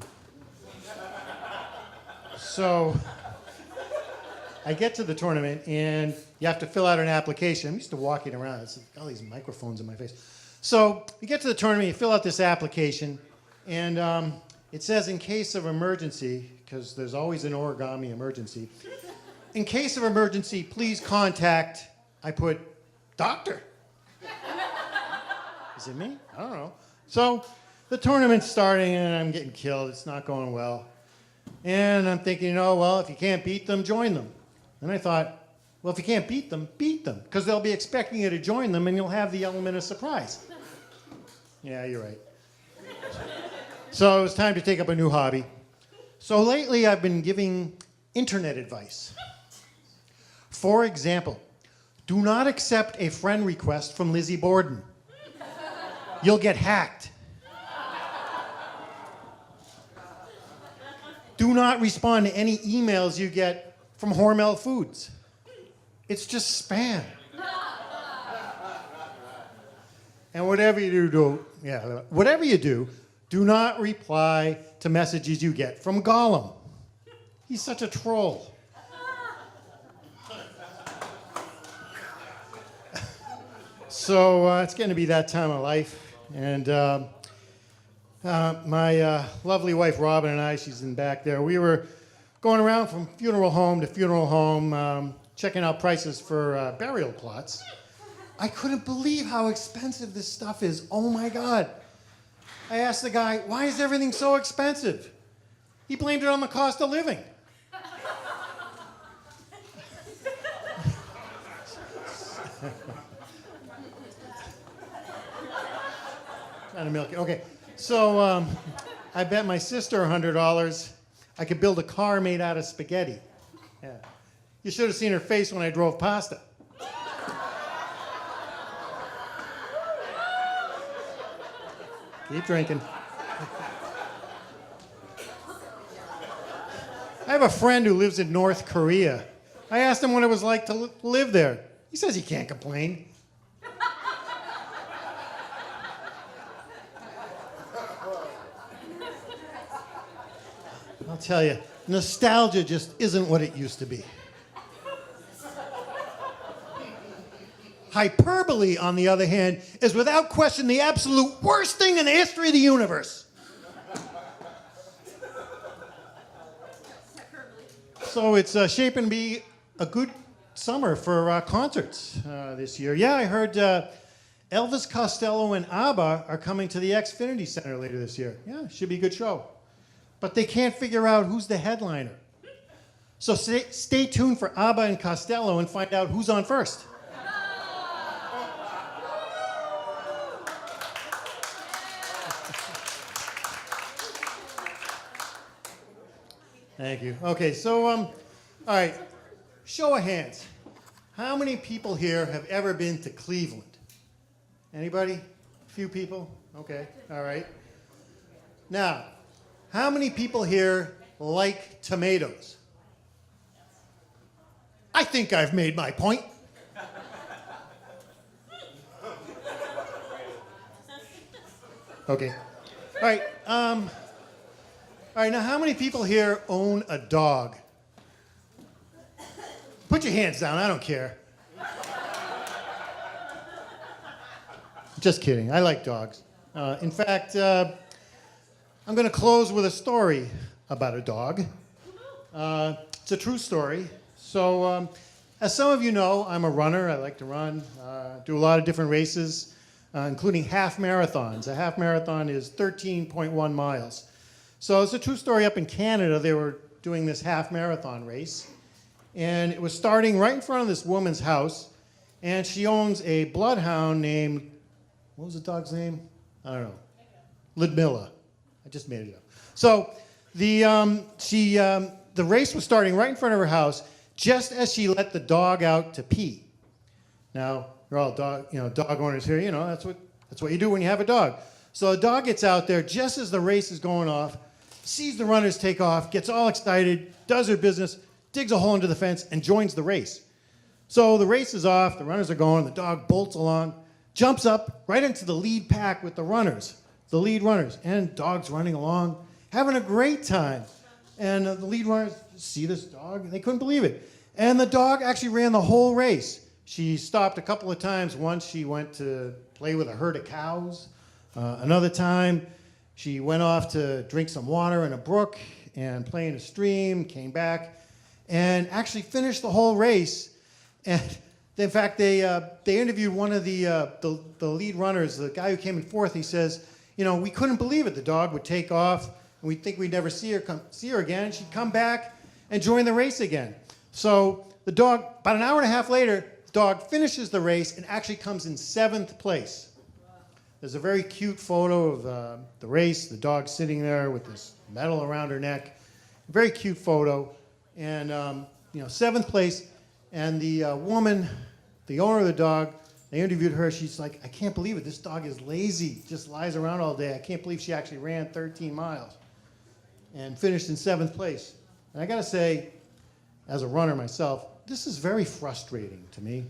Speaker 7: So I get to the tournament, and you have to fill out an application. I'm used to walking around. It's all these microphones in my face. So you get to the tournament, you fill out this application, and it says, in case of emergency, because there's always an origami emergency, in case of emergency, please contact, I put, doctor. Is it me? I don't know. So the tournament's starting, and I'm getting killed. It's not going well. And I'm thinking, you know, well, if you can't beat them, join them. And I thought, well, if you can't beat them, because they'll be expecting you to join them, and you'll have the element of surprise. Yeah, you're right. So it was time to take up a new hobby. So lately, I've been giving internet advice. For example, do not accept a friend request from Lizzie Borden. You'll get hacked. Do not respond to any emails you get from Hormel Foods. It's just spam. And whatever you do, do not reply to messages you get from Gollum. He's such a troll. So it's getting to be that time of life, and My lovely wife Robin and I, she's in back there, we were going around from funeral home to funeral home, checking out prices for burial plots. I couldn't believe how expensive this stuff is. Oh my God. I asked the guy, why is everything so expensive? He blamed it on the cost of living. Trying to milk it. Okay, so I bet my sister $100 I could build a car made out of spaghetti. Yeah. You should have seen her face when I drove pasta. Keep drinking. I have a friend who lives in North Korea. I asked him what it was like to live there. He says he can't complain. I'll tell you, nostalgia just isn't what it used to be. Hyperbole, on the other hand, is without question the absolute worst thing in the history of the universe. So it's shaping to be a good summer for concerts this year. Yeah, I heard Elvis Costello and ABBA are coming to the Xfinity Center later this year. Yeah, should be a good show. But they can't figure out who's the headliner. So stay tuned for ABBA and Costello and find out who's on first. Thank you. Okay, so, all right, show of hands. How many people here have ever been to Cleveland? Anybody? A few people? Okay, all right. Now, how many people here like tomatoes? I think I've made my point. Okay. All right. All right, now how many people here own a dog? Put your hands down, I don't care. Just kidding, I like dogs. In fact, I'm going to close with a story about a dog. It's a true story. So, as some of you know, I'm a runner. I like to run, do a lot of different races, including half marathons. A half marathon is 13.1 miles. So it's a true story. Up in Canada, they were doing this half marathon race. And it was starting right in front of this woman's house. And she owns a bloodhound named, what was the dog's name? I don't know. Ludmilla. I just made it up. So the race was starting right in front of her house, just as she let the dog out to pee. Now, you're all dog owners here. You know, that's what you do when you have a dog. So the dog gets out there just as the race is going off, sees the runners take off, gets all excited, does her business, digs a hole into the fence, and joins the race. So the race is off, the runners are going, the dog bolts along, jumps up right into the lead pack with the lead runners, and dog's running along, having a great time. And the lead runners see this dog, and they couldn't believe it. And the dog actually ran the whole race. She stopped a couple of times. Once she went to play with a herd of cows. Another time, she went off to drink some water in a brook and play in a stream, came back, and actually finished the whole race. And in fact, they interviewed one of the lead runners, the guy who came in fourth. He says, you know, we couldn't believe it. The dog would take off, and we'd think we'd never see her again. She'd come back and join the race again. So the dog, about an hour and a half later, the dog finishes the race and actually comes in 7th place. There's a very cute photo of the race, the dog sitting there with this medal around her neck. Very cute photo. And, 7th place. And the woman, the owner of the dog, they interviewed her. She's like, I can't believe it. This dog is lazy, just lies around all day. I can't believe she actually ran 13 miles and finished in 7th place. And I got to say, as a runner myself, this is very frustrating to me.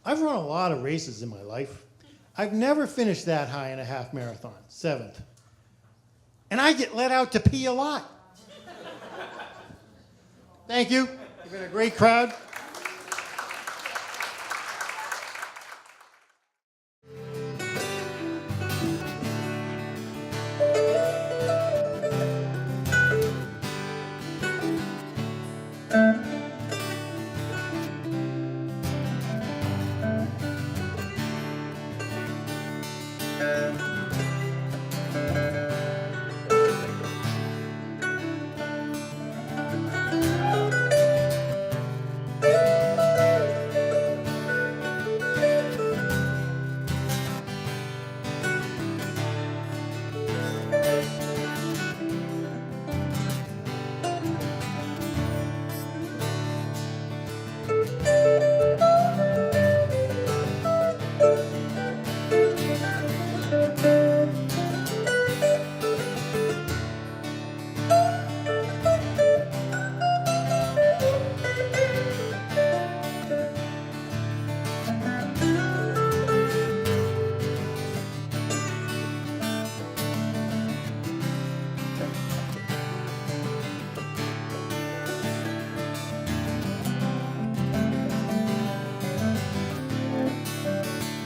Speaker 7: I've run a lot of races in my life. I've never finished that high in a half marathon, 7th. And I get let out to pee a lot. Thank you. You've been a great crowd.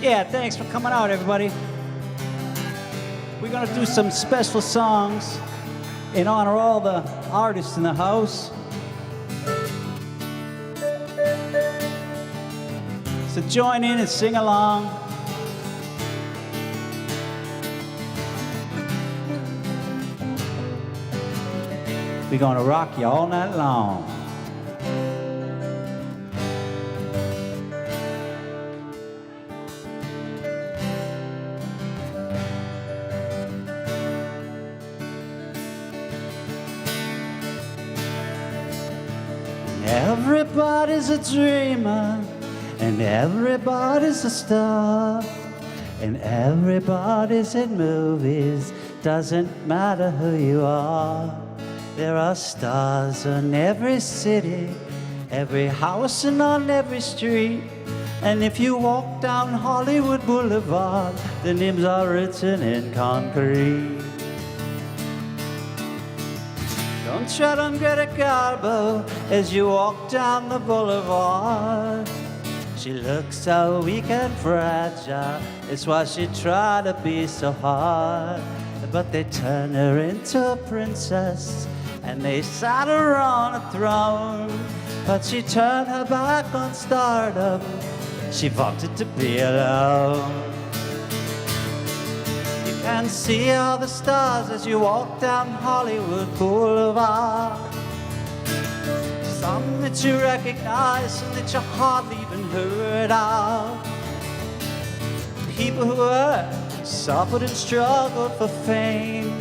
Speaker 6: Yeah, thanks for coming out, everybody. We're gonna do some special songs in honor of all the artists in the house. So join in and sing along. We're gonna rock you all night long. Everybody's a dreamer, and everybody's a star, and everybody's in movies, doesn't matter who you are. There are stars in every city, every house and on every street, and if you walk down Hollywood Boulevard, the names are written in concrete. Don't tread on Greta Garbo as you walk down the boulevard. She looks so weak and fragile, it's why she tried to be so hard. But they turn her into a princess and they sat her on a throne. But she turned her back on stardom, she wanted to be alone. You can see all the stars as you walk down Hollywood Boulevard. Some that you recognize, some that you hardly even heard of. People who hurt, suffered and struggled for fame.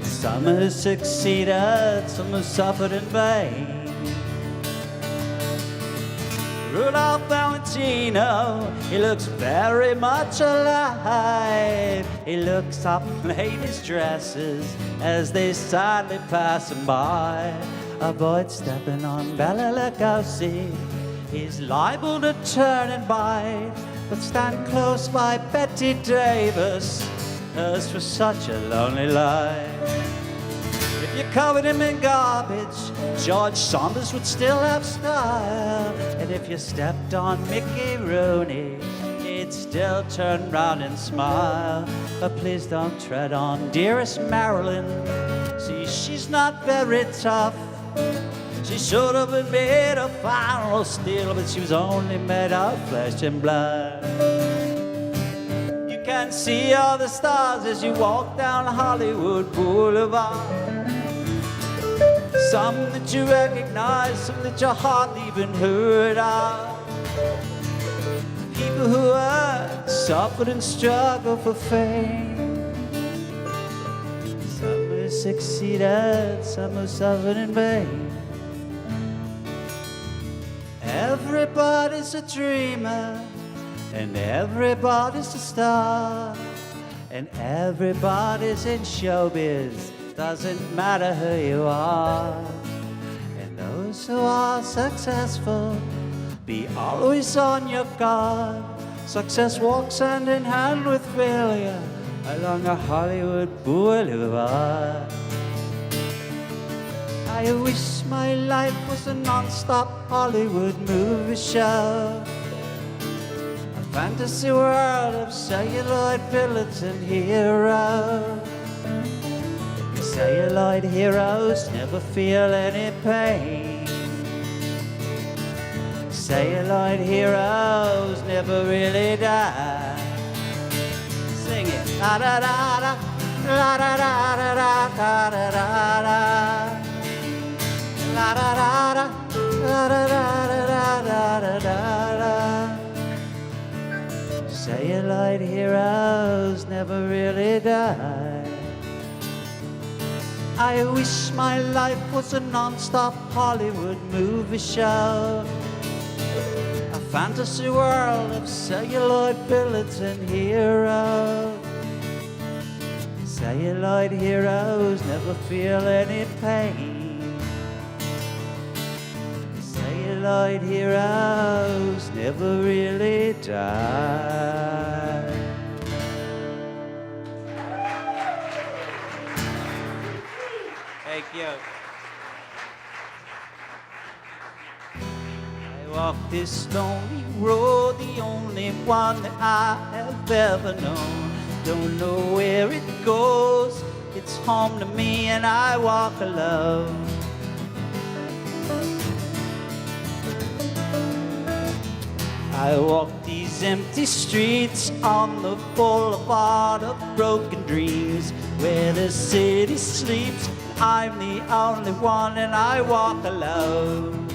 Speaker 6: Some who succeeded, some who suffered in vain. Rudolph Valentino, he looks very much alive. He looks up ladies' dresses as they sadly pass him by. Avoid stepping on Bela Lugosi, he's liable to turn and bite. But stand close by Betty Davis, hers for such a lonely life. If you covered him in garbage, George Saunders would still have style. And if you stepped on Mickey Rooney, he'd still turn round and smile. But please don't tread on dearest Marilyn. See, she's not very tough. She should have been made of fire or steel, but she was only made of flesh and blood. You can see all the stars as you walk down Hollywood Boulevard. Some that you recognize, some that you hardly even heard of. People who hurt, suffered and struggled for fame. Some who succeeded, some who suffered in vain. Everybody's a dreamer, and everybody's a star, and everybody's in showbiz, doesn't matter who you are. And those who are successful, be always on your guard. Success walks hand in hand with failure along a Hollywood Boulevard. I wish my life was a non-stop Hollywood movie show, a fantasy world of celluloid villains and heroes. Celluloid heroes never feel any pain. Celluloid heroes never really die. Sing it. La da da da, la da da da da da da da. La da da da, la da da da da da da da. Celluloid heroes never really die. I wish my life was a non-stop Hollywood movie show, a fantasy world of celluloid villains and heroes. Celluloid heroes never feel any pain. Celluloid heroes never really die. Thank you. I walk this lonely road, the only one that I have ever known. Don't know where it goes, it's home to me and I walk alone. I walk these empty streets on the boulevard of broken dreams, where the city sleeps. I'm the only one and I walk alone.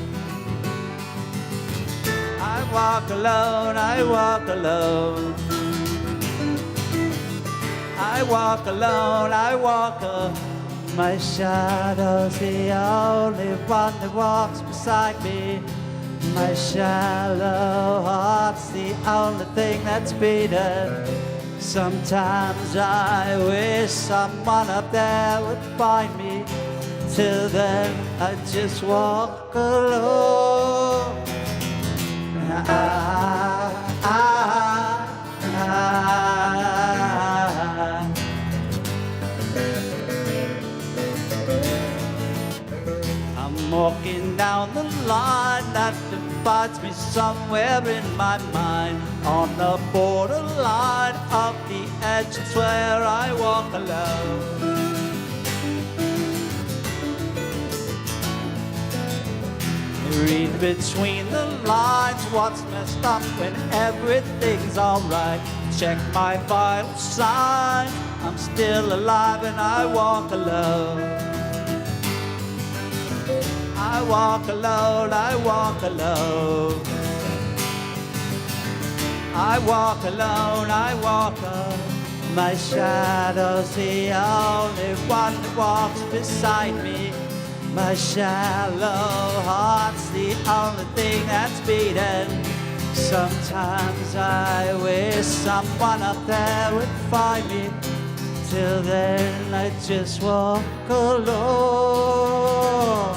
Speaker 6: I walk alone, I walk alone. I walk alone, I walk alone. My shadow's the only one that walks beside me. My shallow heart's the only thing that's beaten. Sometimes I wish someone up there would find me. Till then I just walk alone. I'm walking down the line that divides me somewhere in my mind. On the borderline of the edge, it's where I walk alone. Read between the lines what's messed up when everything's alright. Check my vital signs, I'm still alive and I walk alone. I walk alone, I walk alone. I walk alone, I walk alone. My shadow's the only one that walks beside me. My shallow heart's the only thing that's beaten. Sometimes I wish someone up there would find me. Till then I just walk alone.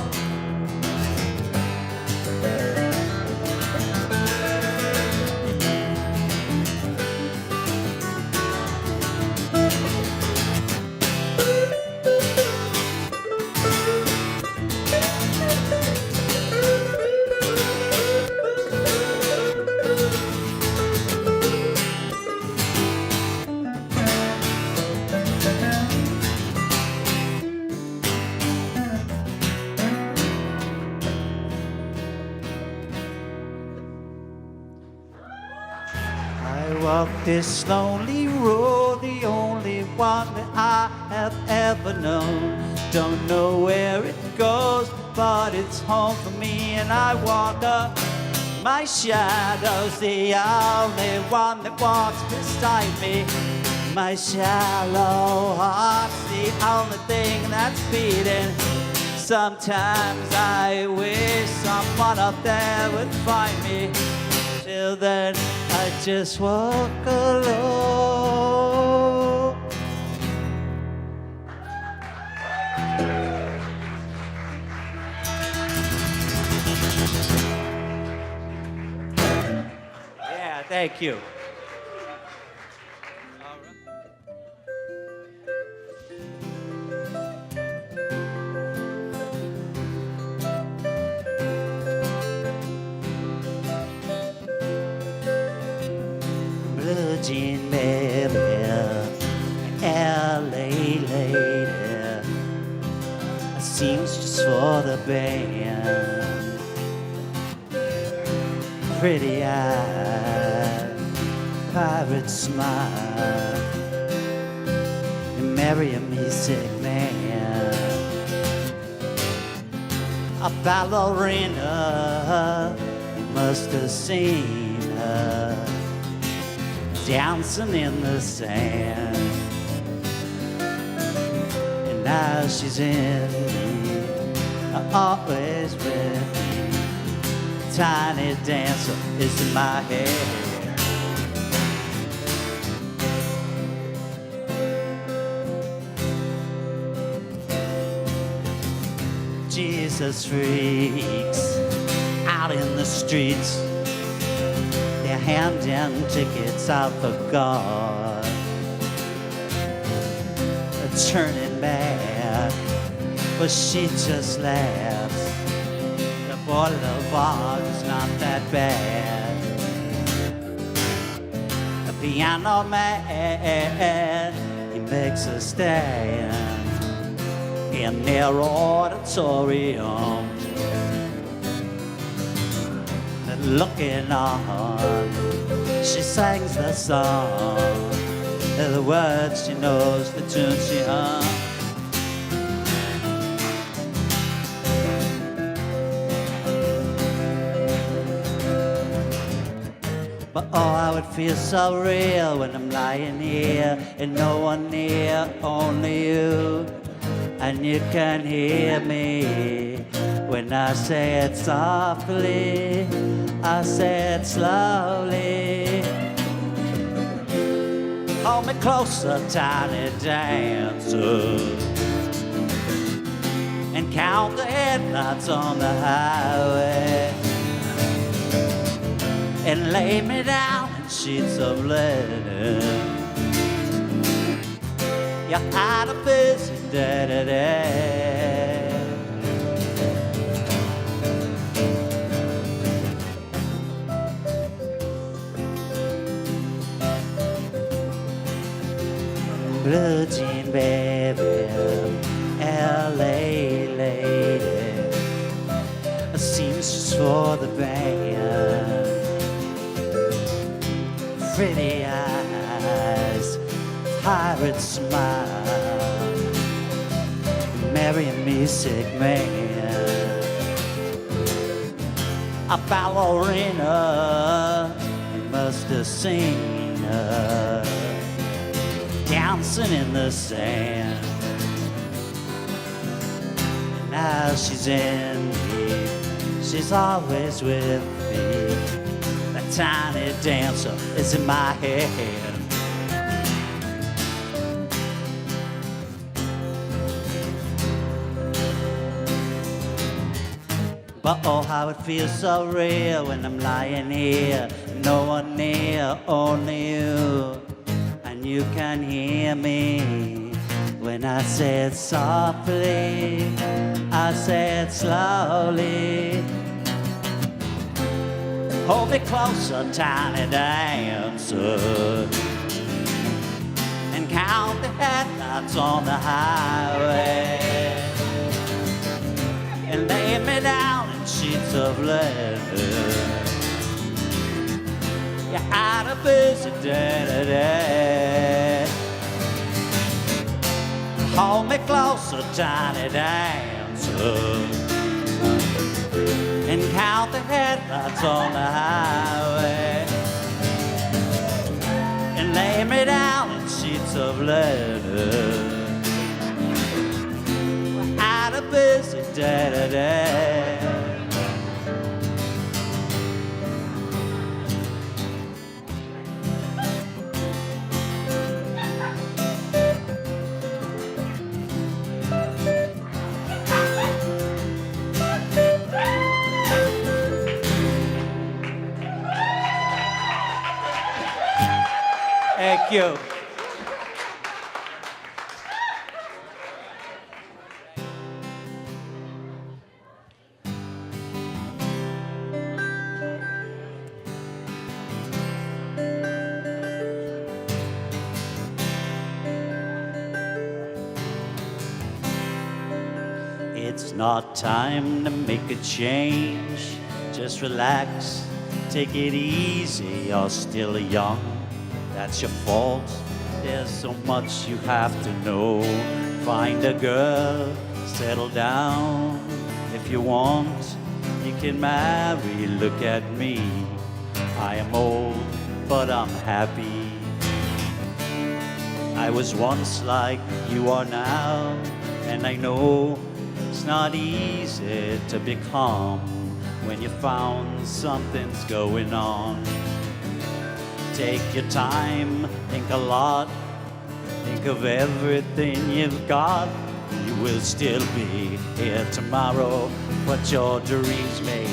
Speaker 6: Walk this lonely road, the only one that I have ever known. Don't know where it goes, but it's home for me and I walk up. My shadow's the only one that walks beside me. My shallow heart's the only thing that's beating. Sometimes I wish someone up there would find me. Till then I just walk alone. Yeah, thank you. Jean baby, LA lady, seamstress for the band, pretty eyes, pirate smile, and marry a music man, a ballerina, you must have seen her dancing in the sand, and now she's in me, always with me. Tiny dancer is in my head. Jesus freaks out in the streets. They're handing tickets out for God. They're turning mad, but she just laughs. The Boulevard is not that bad. The piano man, he makes a stand in their auditorium, and looking on, she sings the song, the words she knows, the tune she hums. But oh, I would feel so real when I'm lying here and no one near, only you. And you can hear me when I say it softly, I say it slowly. Hold me closer, tiny dancer, and count the headlights on the highway, and lay me down in sheets of linen. You had a busy day today. Blue jean baby, LA lady, a seamstress for the band. Pretty eyes, pirate smile, marry a music man, a ballerina, you must have seen her dancing in the sand. Now she's in me, she's always with me. That tiny dancer is in my head. But oh, how it feels so real when I'm lying here, no one near, only you. And you can hear me when I say it softly, I say it slowly. Hold me closer, tiny dancer, and count the headlights on the highway, and lay me down in sheets of leather. You had a busy day today. Hold me closer, tiny dancer, and count the headlights on the highway, and lay me down in sheets of leather. I had a busy day today. Thank you. It's not time to make a change. Just relax, take it easy. You're still young. That's your fault. There's so much you have to know. Find a girl, settle down. If you want, you can marry. Look at me. I am old, but I'm happy. I was once like you are now, and I know it's not easy to be calm when you found something's going on. Take your time, think a lot, think of everything you've got. You will still be here tomorrow, but your dreams may.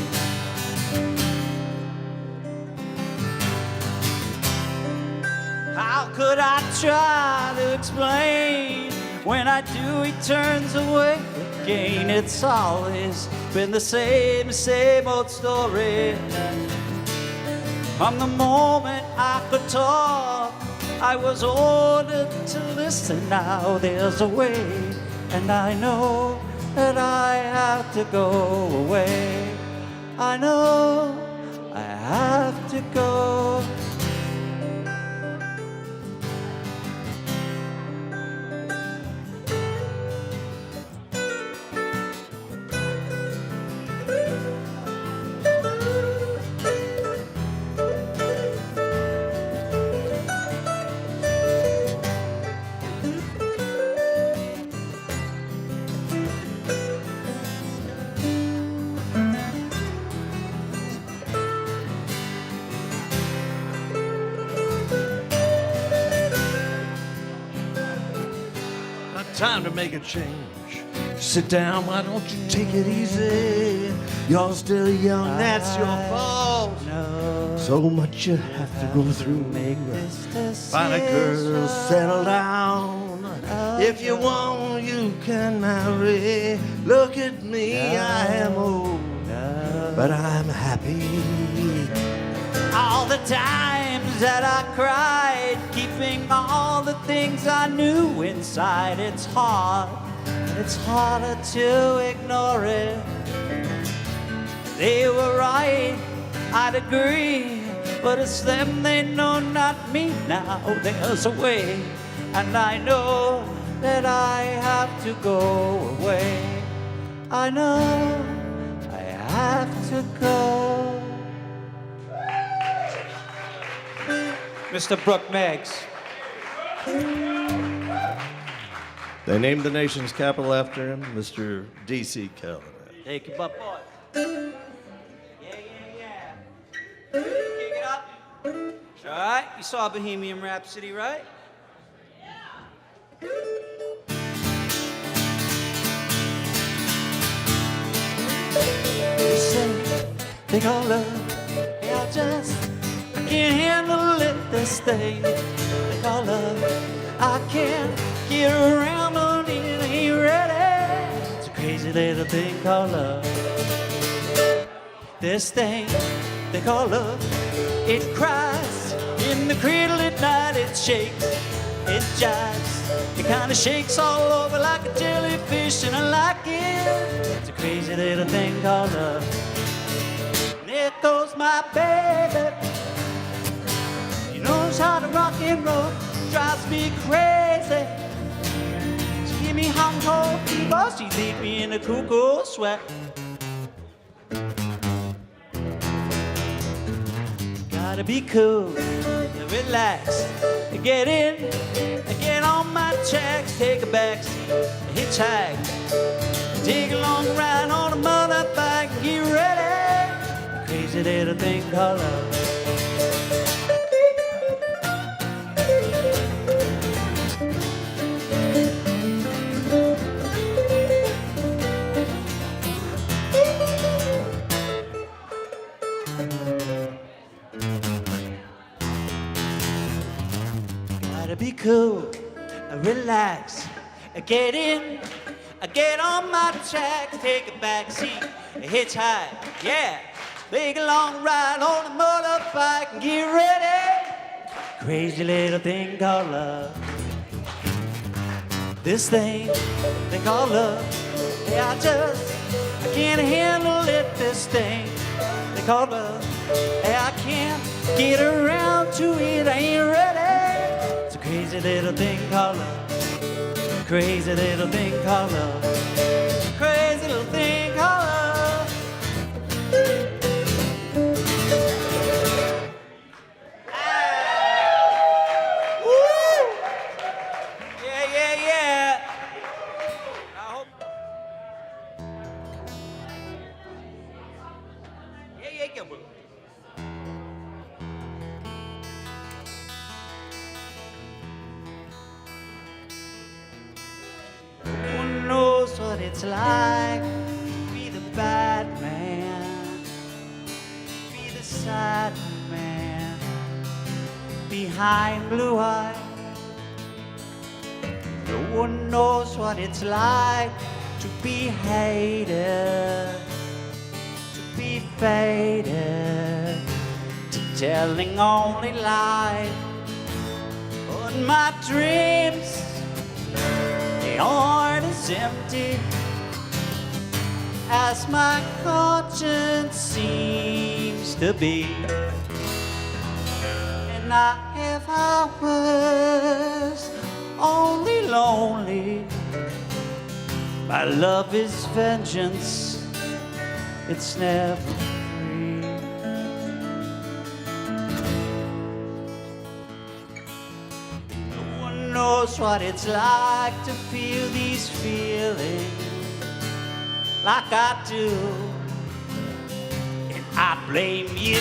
Speaker 6: How could I try to explain When I do, he turns away again. It's always been the same old story. From the moment I could talk, I was ordered to listen. Now there's a way, and I know that I have to go away. I know I have to go.
Speaker 8: Time to make a change. Sit down, why don't you take it easy? You're still young, that's your fault. So much you have to go through. Find a girl, settle down. If you want, you can marry. Look at me, I am old, but I'm happy.
Speaker 6: All the times that I cried, keeping all the things I knew inside, it's hard, it's harder to ignore it. They were right, I'd agree, but it's them, they know, not me. Now there's a way, and I know that I have to go away. I know I have to go. Mr. Brook Meggs.
Speaker 8: They named the nation's capital after him, Mr. DC Callanan.
Speaker 6: Take it up, boy. Yeah. Kick it up. All right, you saw Bohemian Rhapsody, right? You say they call love, yeah, I can't handle it, this thing they call love. I can't get around on it, ain't ready. It's a crazy little thing called love. This thing they call love, it cries in the cradle at night, it shakes, it jives, it kind of shakes all over like a jellyfish, and I like it. It's a crazy little thing called love. And there goes my baby. She knows how to rock and roll, drives me crazy. She give me hot and cold fever, she leave me in a cuckoo sweat. Gotta be cool, relax, get in, get on my tracks, take a backseat, hitchhike, take a long ride on a motorbike, get ready. Crazy little thing called love. Be cool, relax, get in, get on my tracks, take a backseat, hitchhike, yeah, take a long ride on a motorbike and get ready. Crazy little thing called love. This thing they call love, yeah, I can't handle it, this thing they call love, yeah, I can't get around to it, I ain't ready. Crazy little thing called love. Crazy little thing called love. Crazy little thing called love. Woo! Yeah. I hope. Yeah. Knows what it's like to be the bad man, be the sad man behind blue eyes. No one knows what it's like to be hated, to be faded, to telling only lies. But my dreams, the heart is empty as my conscience seems to be. And I have hours only lonely. My love is vengeance, it's never free. No one knows what it's like to feel these feelings like I do, and I blame you.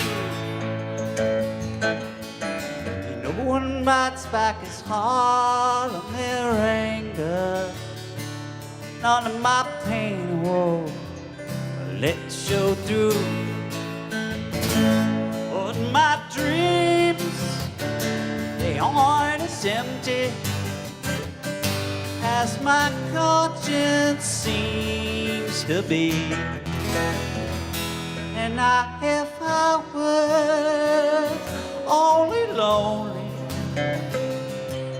Speaker 6: No one bites back as hard on their anger. None of my pain won't let it show through. But my dreams, they aren't as empty as my conscience seems to be. And I have hours only lonely.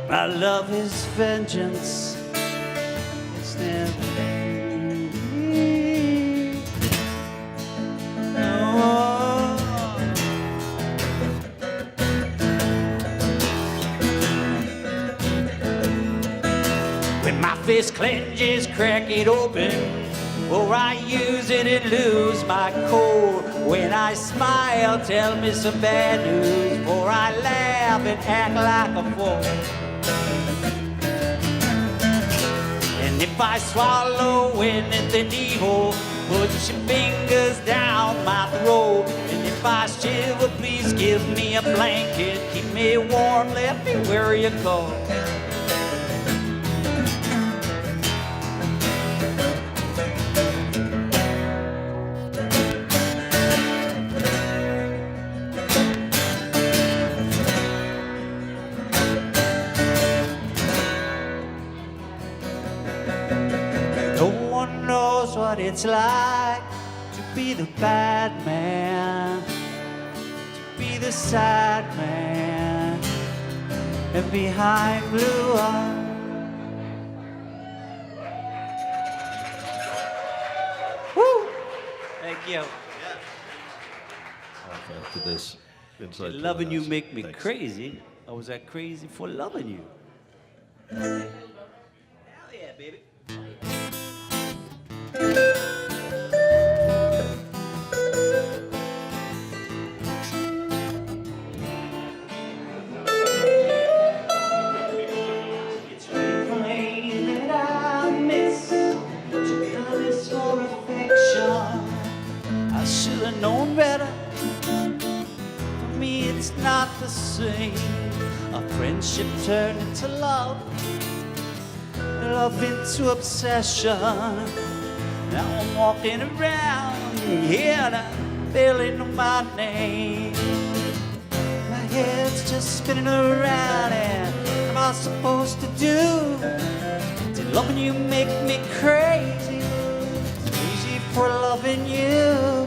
Speaker 6: My love is vengeance, it's never free. No. When my fist clenches, crack it open, or I use it and lose my cool. When I smile, tell me some bad news, for I laugh and act like a fool. And if I swallow anything evil, put your fingers down my throat. And if I shiver, please give me a blanket, keep me warm, let me wear your coat. What it's like to be the bad man, to be the sad man, and behind blue eyes. Woo! Thank you.
Speaker 8: After this, inside
Speaker 6: Loving you
Speaker 8: House.
Speaker 6: make me
Speaker 8: Thanks.
Speaker 6: crazy. I was that crazy for loving you. Hell yeah, baby. It's plain that I miss your kindness or affection. I should have known better. For me, it's not the same. A friendship turned into love, love into obsession. Now I'm walking around here and I barely know my name. My head's just spinning around and what am I supposed to do? Did loving you make me crazy? Crazy for loving you.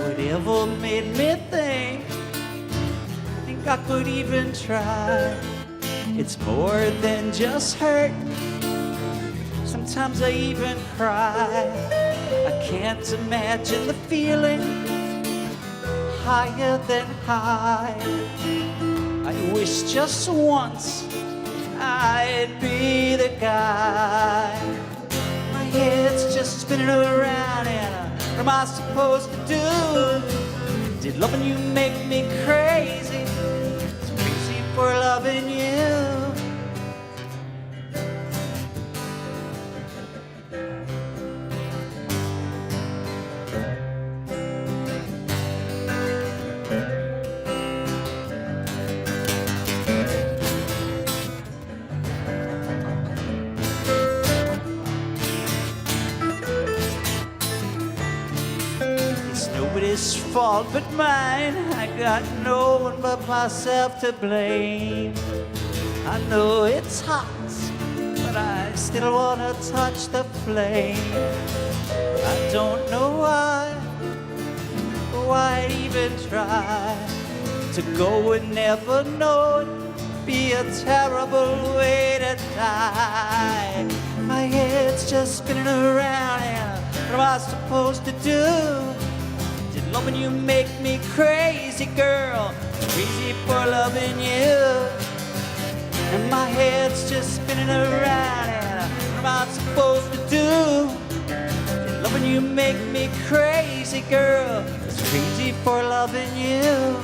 Speaker 6: Whatever made me think I could even try. It's more than just hurt. Sometimes I even cry. I can't imagine the feeling higher than high. I wish just once I'd be the guy. My head's just spinning around and what am I supposed to do? Did loving you make me crazy? Crazy for loving you. It's nobody's fault but mine. I got no one but myself to blame. I know it's hot, but I still wanna touch the flame. I don't know why I'd even try to go and never know it. Be a terrible way to die. My head's just spinning around and what am I supposed to do? Did loving you make me crazy, girl? Crazy for loving you. And my head's just spinning around and what am I supposed to do? Did loving you make me crazy, girl? It's crazy for loving you.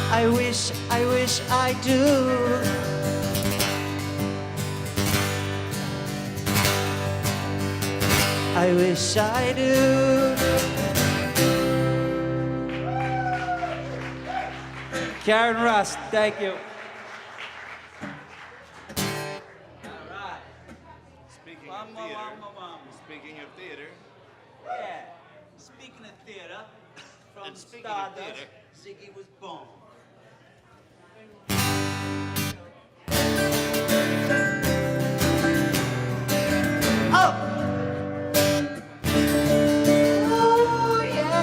Speaker 6: I wish I do. I wish I do. Karen Rusk, thank you.
Speaker 8: Speaking of theater,
Speaker 6: Yeah, speaking of theater, from
Speaker 8: And speaking of
Speaker 6: Stardust,
Speaker 8: theater.
Speaker 6: Ziggy was born. Oh! Oh, yeah.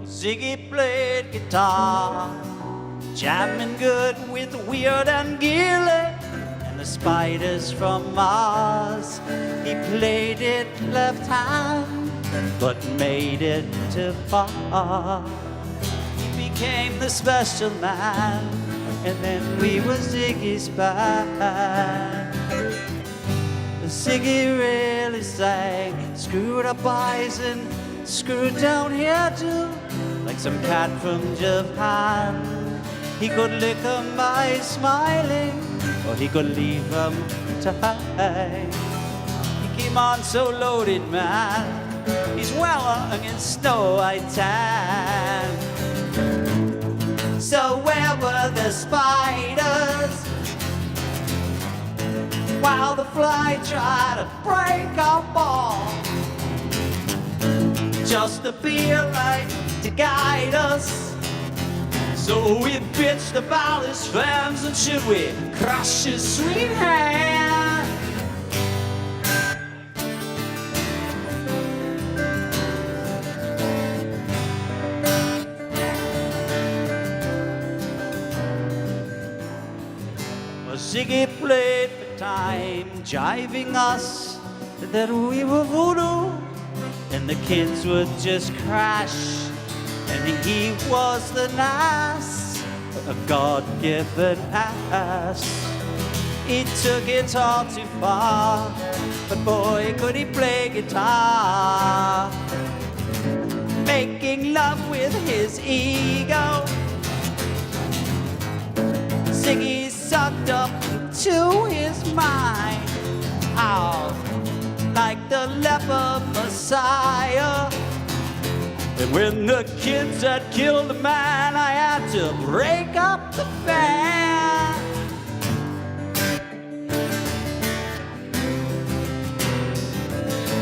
Speaker 6: Ziggy played guitar, jamming good with Weird and Gilly and the Spiders from Mars. He played it left hand, but made it too far. He became the special man, and then we were Ziggy's band. Ziggy really sang, screwed up eyes and screwed down hair too, like some cat from Japan. He could lick 'em by smiling, or he could leave 'em to hang. He came on so loaded, man. He's well hung in snow white tan. So where were the spiders while the fly tried to break our ball? Just to be a light to guide us. So we bitched about his fans, and should we crush his sweet hand? Well, Ziggy played for time, jiving us that we were voodoo, and the kids would just crash, and he was the nice, a God-given ass. He took it all too far, but boy, could he play guitar, making love with his ego. Ziggy sucked up to his mind, oh, like the leper Messiah. And when the kids had killed the man, I had to break up the band.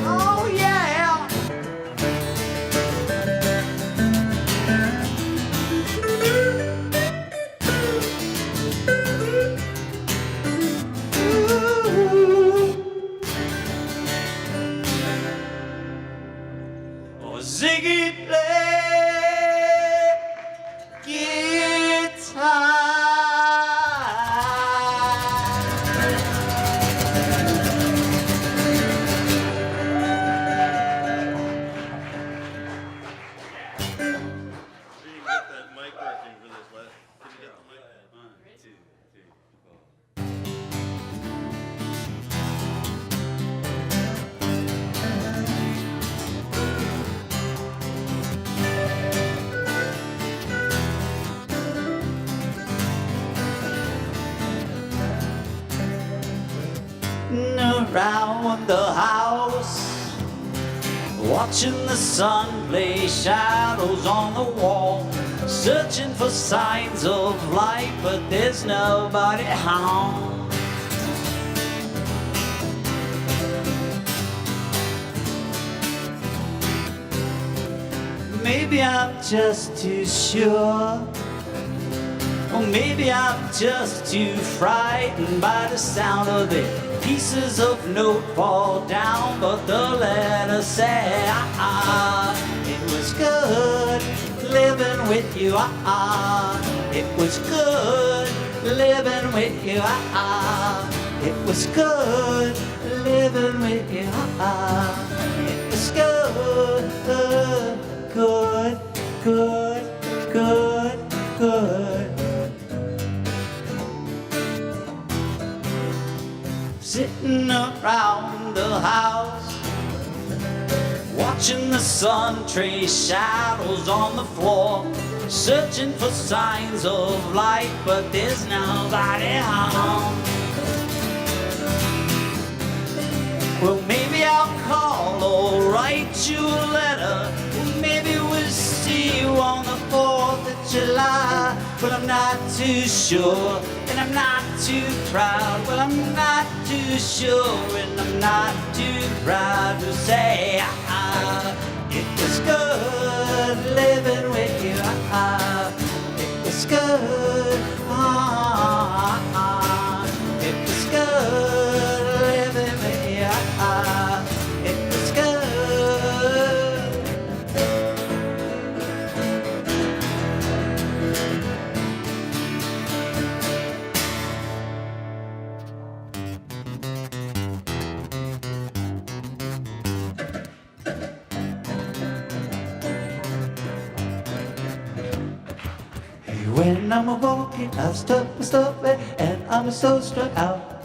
Speaker 6: Oh yeah. Oh, Ziggy played guitar.
Speaker 8: get that mic working for this last. Can you get the mic? 1, 2, 3, 4.
Speaker 6: Around the house, watching the sun play shadows on the wall, searching for signs of life, but there's nobody home. Maybe I'm just too sure, or maybe I'm just too frightened by the sound of it. Pieces of note fall down, but the letters say, it was good living with you, it was good living with you, it was good living with you, it was good, good, good, good, good. Sitting around the house, watching the sun trace shadows on the floor, searching for signs of light, but there's nobody home. Well, maybe I'll call or write you a letter. Maybe we'll see you on the 4th of July. But I'm not too sure, and I'm not too proud. Well, I'm not too sure, and I'm not too proud to say it was good living with you. It was good. It was good living with you. It was good. When I'm walking, I stop and stop it, and I'm so struck out.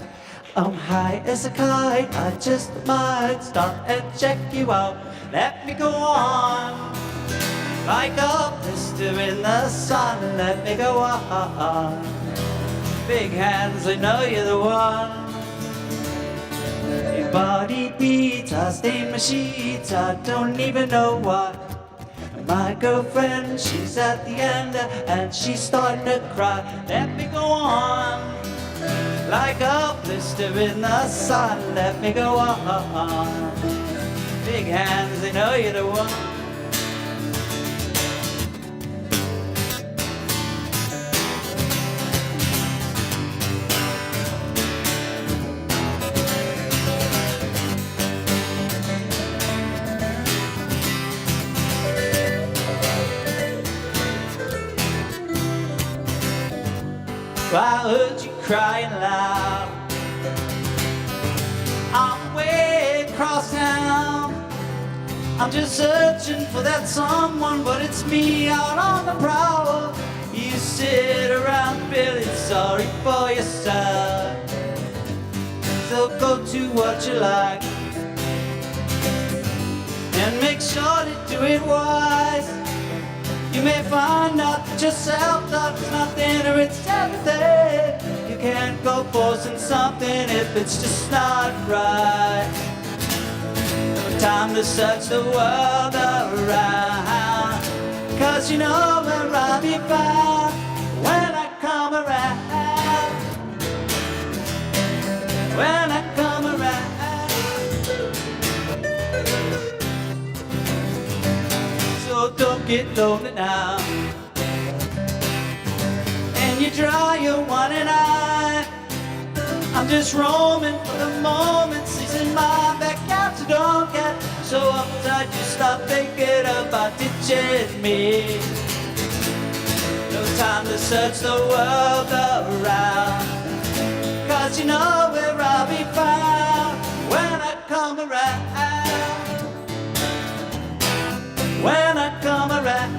Speaker 6: I'm high as a kite, I just might stop and check you out. Let me go on, like a blister in the sun. Let me go on. Big hands, they know you're the one. Your body beats, I stain my sheets, I don't even know why. My girlfriend, she's at the end, and she's starting to cry. Let me go on, like a blister in the sun. Let me go on. Big hands, they know you're the one. I heard you crying loud. I'm way across town. I'm just searching for that someone, but it's me out on the prowl. You sit around feeling sorry for yourself. So go to what you like, and make sure to do it wise. You may find out that yourself that it's nothing or it's everything. You can't go forcing something if it's just not right. No time to search the world around, 'cause you know where I'll be found when I come around. When I come around. So don't get lonely now, and you dry your one and eye. I'm just roaming for the moment, seizing my backyard, so don't get so uptight you stop thinking about ditching me. No time to search the world around, 'cause you know where I'll be found when I come around. When I come around,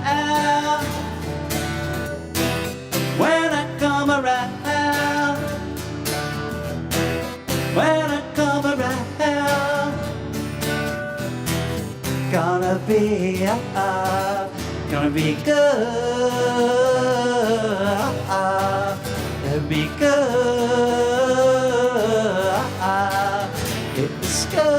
Speaker 6: when I come around, when I come around, gonna be good, it'll be good, it was good.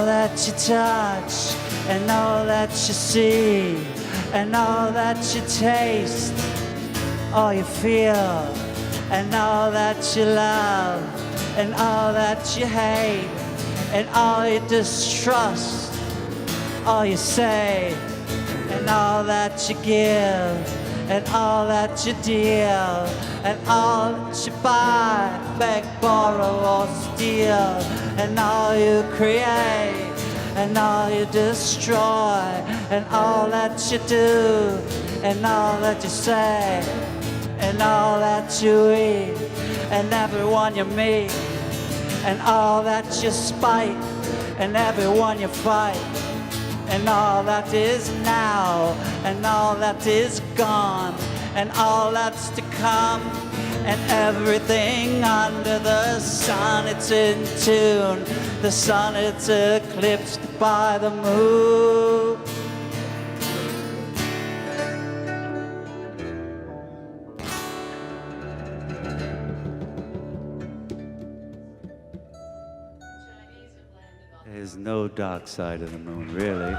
Speaker 6: all that you touch, and all that you see, and all that you taste, all you feel, and all that you love, and all that you hate, and all you distrust, all you say, and all that you give, and all that you deal, and all that you buy, beg, borrow, or steal, and all you create, and all you destroy, and all that you do, and all that you say, and all that you eat, and everyone you meet, and all that you spite, and everyone you fight, and all that is now, and all that is gone, and all that's to come, and everything under the sun, it's in tune. The sun, it's eclipsed by the moon. There's no dark side of the moon, really.